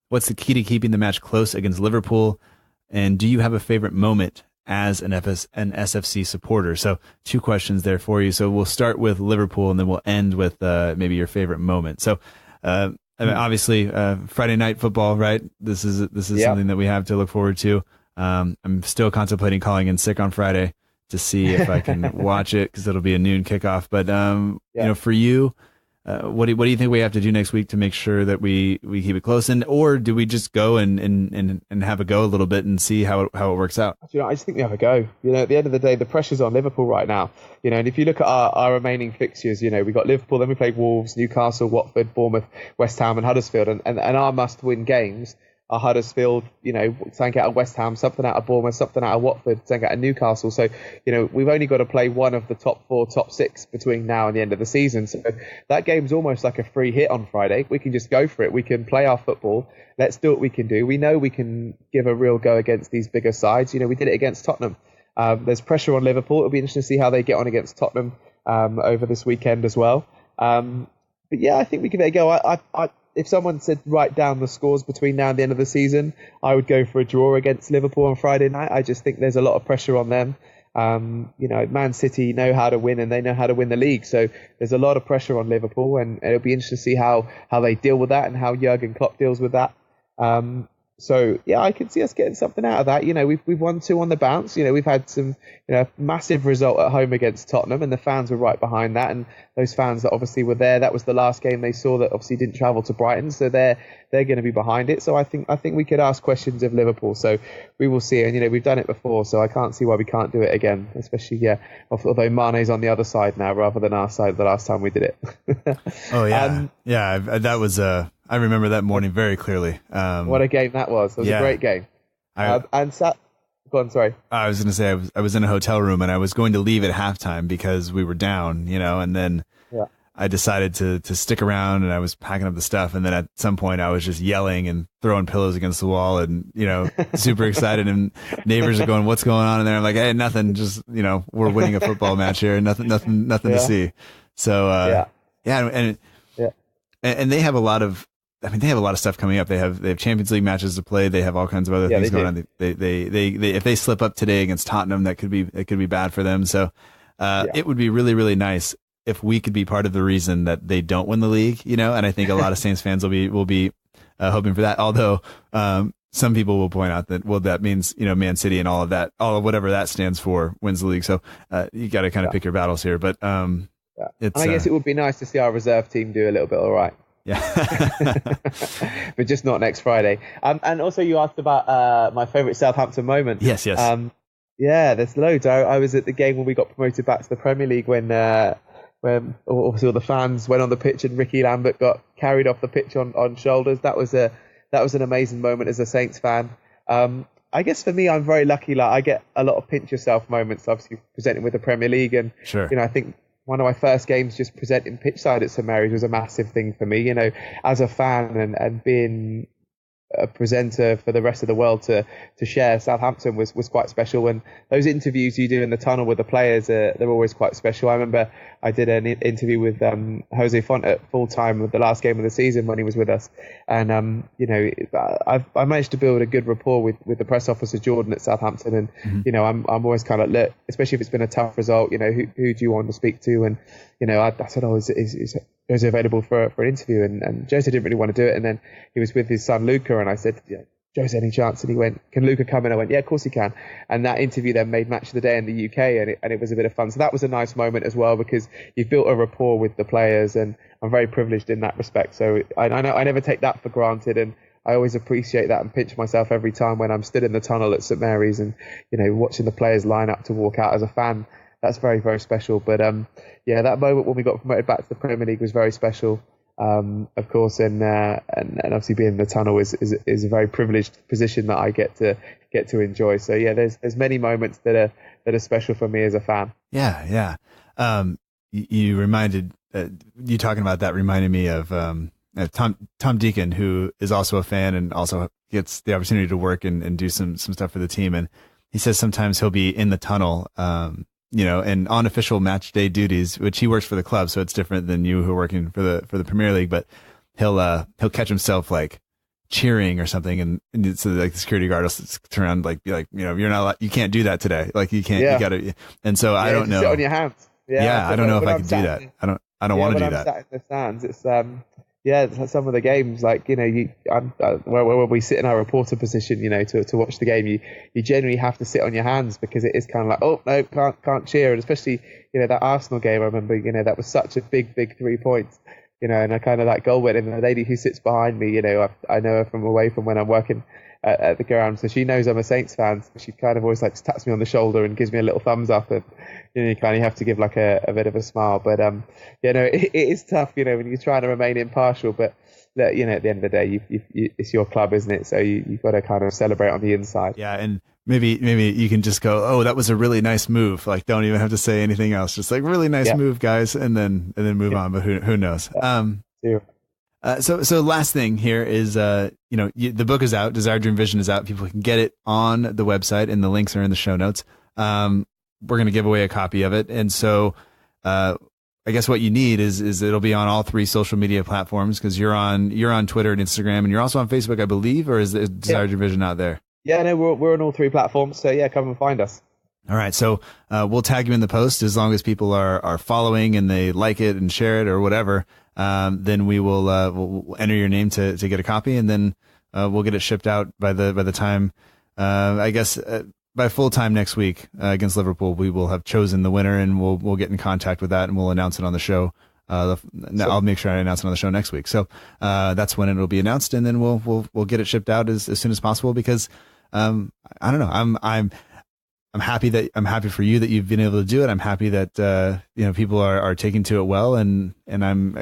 What's the key to keeping the match close against Liverpool? And do you have a favorite moment as an SFC supporter? So 2 questions there for you. So we'll start with Liverpool, and then we'll end with maybe your favorite moment. So obviously Friday night football, right? This is something that we have to look forward to. I'm still contemplating calling in sick on Friday to see if I can watch it, because it'll be a noon kickoff. But for you, what do you think we have to do next week to make sure that we keep it close? Or do we just go and have a go a little bit and see how it works out? I just think we have a go. At the end of the day, the pressure's on Liverpool right now. And if you look at our remaining fixtures, we got Liverpool, then we played Wolves, Newcastle, Watford, Bournemouth, West Ham, and Huddersfield. And our must-win games are Huddersfield, something out of West Ham, something out of Bournemouth, something out of Watford, something out of Newcastle. So, we've only got to play one of the top 4, top 6 between now and the end of the season. So that game's almost like a free hit on Friday. We can just go for it. We can play our football. Let's do what we can do. We know we can give a real go against these bigger sides. We did it against Tottenham. There's pressure on Liverpool. It'll be interesting to see how they get on against Tottenham over this weekend as well. But yeah, I think we give it a go. If someone said write down the scores between now and the end of the season, I would go for a draw against Liverpool on Friday night. I just think there's a lot of pressure on them. Man City know how to win, and they know how to win the league. So there's a lot of pressure on Liverpool, and it'll be interesting to see how they deal with that and how Jurgen Klopp deals with that. So yeah, I can see us getting something out of that. We've won 2 on the bounce. We've had some massive result at home against Tottenham, and the fans were right behind that. And those fans that obviously were there, that was the last game they saw that obviously didn't travel to Brighton, so they're going to be behind it. So I think we could ask questions of Liverpool. So we will see. And we've done it before, so I can't see why we can't do it again. Especially although Mane's on the other side now rather than our side the last time we did it. Oh yeah, that was I remember that morning very clearly. What a game that was! It was a great game. Go on, sorry. I was going to say I was in a hotel room, and I was going to leave at halftime because we were down, and then I decided to stick around, and I was packing up the stuff, and then at some point I was just yelling and throwing pillows against the wall, and super excited, and neighbors are going, "What's going on in there?" I'm like, "Hey, nothing, just we're winning a football match here, nothing to see." So and they have a lot of. They have a lot of stuff coming up. They have Champions League matches to play. They have all kinds of other things going on. They if they slip up today against Tottenham, it could be bad for them. So it would be really, really nice if we could be part of the reason that they don't win the league. And I think a lot of Saints fans will be hoping for that. Although some people will point out that that means Man City and all of whatever that stands for wins the league. So you got to kind of pick your battles here. But and I guess it would be nice to see our reserve team do a little bit all right. Yeah, but just not next Friday. And also you asked about my favourite Southampton moment. Yes. There's loads. I was at the game when we got promoted back to the Premier League when obviously all the fans went on the pitch and Ricky Lambert got carried off the pitch on shoulders. That was an amazing moment as a Saints fan. I guess for me, I'm very lucky. Like I get a lot of pinch yourself moments, obviously presenting with the Premier League, and sure. I think one of my first games just presenting pitchside at St Mary's was a massive thing for me, as a fan and being a presenter for the rest of the world to share Southampton was quite special. And those interviews you do in the tunnel with the players, they're always quite special. I remember I did an interview with Jose Font at full time with the last game of the season when he was with us. And, I managed to build a good rapport with the press officer, Jordan, at Southampton. And, I'm always kind of, look, especially if it's been a tough result, who do you want to speak to? And, I said, is available for an interview, and Jose didn't really want to do it, and then he was with his son Luca, and I said, Jose, any chance? And he went, can Luca come in? I went, yeah, of course he can. And that interview then made Match of the Day in the UK, and it was a bit of fun. So that was a nice moment as well, because you built a rapport with the players, and I'm very privileged in that respect. So I know I never take that for granted, and I always appreciate that and pinch myself every time when I'm stood in the tunnel at St Mary's and, watching the players line up to walk out as a fan. That's very, very special. But that moment when we got promoted back to the Premier League was very special. Of course, and obviously being in the tunnel is a very privileged position that I get to enjoy. So yeah, there's many moments that are special for me as a fan. Yeah. You reminded you talking about that reminded me of Tom Deacon, who is also a fan and also gets the opportunity to work and do some stuff for the team. And he says sometimes he'll be in the tunnel, and on official match day duties, which he works for the club, so it's different than you who are working for the Premier League. But he'll catch himself like cheering or something, and so like the security guard will turn around be like, you're not allowed, you can't do that today. Like you can't, you gotta. And so I don't know. Sit on your hands. Yeah, I don't know if I could do that. I don't want to do that. Sat in the stands, it's it's some of the games, like, where we sit in our reporter position, to watch the game, you generally have to sit on your hands, because it is kind of like, oh no, can't cheer. And especially, that Arsenal game, I remember, that was such a big 3 points, and I kind of that goal went in, and the lady who sits behind me, I know her from away from when I'm working at the ground, so she knows I'm a Saints fan. So she kind of always taps me on the shoulder and gives me a little thumbs up, and you kind of have to give like a bit of a smile. But it is tough, when you're trying to remain impartial. But at the end of the day, it's your club, isn't it? So you've got to kind of celebrate on the inside. Yeah, and maybe you can just go, oh, that was a really nice move. Like, don't even have to say anything else. Just like, really nice move, guys, and then move on. But who knows? So last thing here is, the book is out. Desire Dream Vision is out. People can get it on the website, and the links are in the show notes. We're going to give away a copy of it. And so, I guess what you need is it'll be on all 3 social media platforms, because you're on Twitter and Instagram, and you're also on Facebook, I believe, or is Desire Dream Vision out there? Yeah, no, we're on all 3 platforms. So yeah, come and find us. All right. So, we'll tag you in the post as long as people are following and they like it and share it or whatever. Then we'll enter your name to get a copy, and then, we'll get it shipped out by the time, I guess, by full time next week, against Liverpool. We will have chosen the winner, and we'll get in contact with that, and we'll announce it on the show. I'll make sure I announce it on the show next week. So, that's when it'll be announced, and then we'll get it shipped out as soon as possible, because, I don't know, I'm happy for you that you've been able to do it. I'm happy that, people are taking to it well, and I'm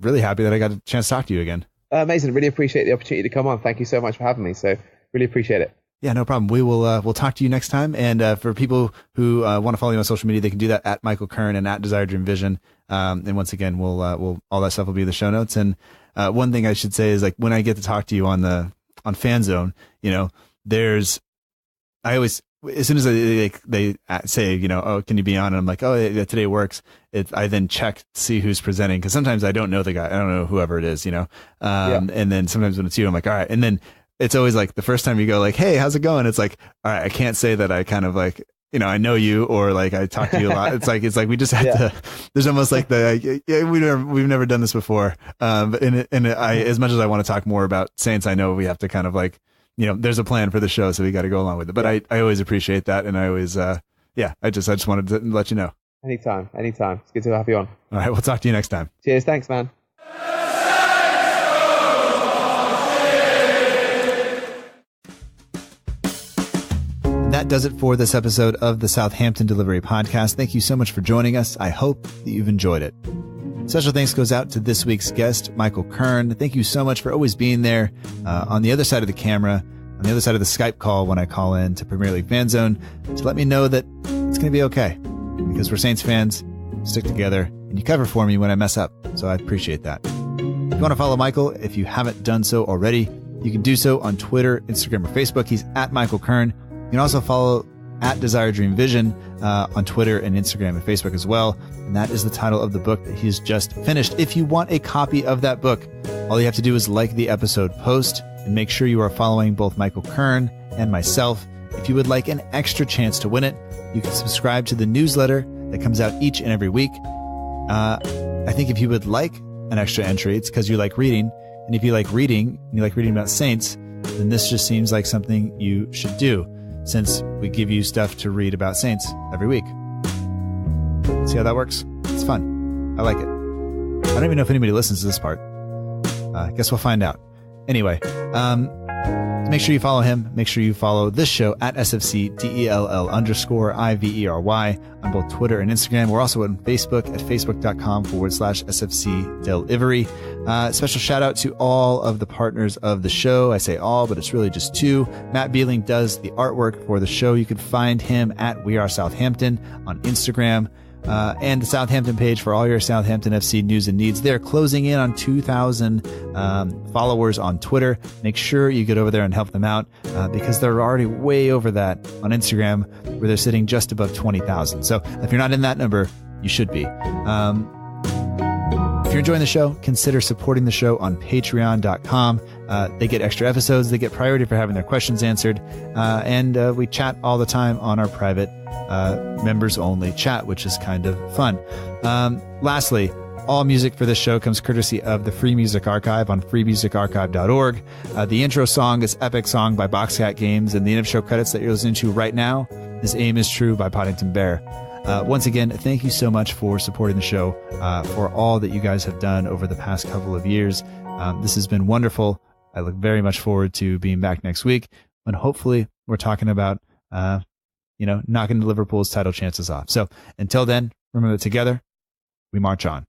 really happy that I got a chance to talk to you again. Amazing. Really appreciate the opportunity to come on. Thank you so much for having me. So really appreciate it. Yeah, no problem. We will, we'll talk to you next time. And, for people who, want to follow you on social media, they can do that at Michael Kurn and at Desire Dream Vision. And once again, we'll all that stuff will be in the show notes. And, one thing I should say is, like, when I get to talk to you on Fan Zone, as soon as they say, oh, can you be on? And I'm like, oh, yeah, today works. I then check to see who's presenting, because sometimes I don't know the guy. I don't know whoever it is, And then sometimes when it's you, I'm like, all right. And then it's always like the first time you go like, hey, how's it going? It's like, all right, I can't say that I kind of like, I know you, or like I talk to you a lot. It's like we just had to. There's almost like we've never done this before. As much as I want to talk more about Saints, I know we have to kind of like, there's a plan for the show, so we got to go along with it. But I always appreciate that, and I always, I just wanted to let you know. Anytime. It's good to have you on. All right, we'll talk to you next time. Cheers. Thanks, man. That does it for this episode of the Southampton Delivery Podcast. Thank you so much for joining us. I hope that you've enjoyed it. Special thanks goes out to this week's guest, Michael Kurn. Thank you so much for always being there on the other side of the camera, on the other side of the Skype call when I call in to Premier League Fan Zone to let me know that it's going to be okay, because we're Saints fans, stick together, and you cover for me when I mess up. So I appreciate that. If you want to follow Michael, if you haven't done so already, you can do so on Twitter, Instagram, or Facebook. He's at Michael Kurn. You can also follow at Desire Dream Vision on Twitter and Instagram and Facebook as well. And that is the title of the book that he's just finished. If you want a copy of that book, all you have to do is like the episode post and make sure you are following both Michael Kurn and myself. If you would like an extra chance to win it, you can subscribe to the newsletter that comes out each and every week. I think if you would like an extra entry, it's because you like reading. And if you like reading, and you like reading about Saints, then this just seems like something you should do, since we give you stuff to read about Saints every week. See how that works? It's fun. I like it. I don't even know if anybody listens to this part. I guess we'll find out. Anyway, make sure you follow him. Make sure you follow this show at SFCDELL_IVERY on both Twitter and Instagram. We're also on Facebook at facebook.com/SFC Delivery. Special shout out to all of the partners of the show. I say all, but it's really just two. Matt Beeling does the artwork for the show. You can find him at We Are Southampton on Instagram. And the Southampton page for all your Southampton FC news and needs. They're closing in on 2,000 followers on Twitter. Make sure you get over there and help them out because they're already way over that on Instagram, where they're sitting just above 20,000. So if you're not in that number, you should be. If you're enjoying the show, consider supporting the show on patreon.com. They get extra episodes. They get priority for having their questions answered. And we chat all the time on our private members only chat, which is kind of fun. Lastly, all music for this show comes courtesy of the Free Music Archive on freemusicarchive.org. The intro song is Epic Song by Boxcat Games, and the end of show credits that you're listening to right now is Aim is True by Poddington Bear. Once again, thank you so much for supporting the show, for all that you guys have done over the past couple of years. This has been wonderful. I look very much forward to being back next week when hopefully we're talking about, knocking Liverpool's title chances off. So until then, remember that together we march on.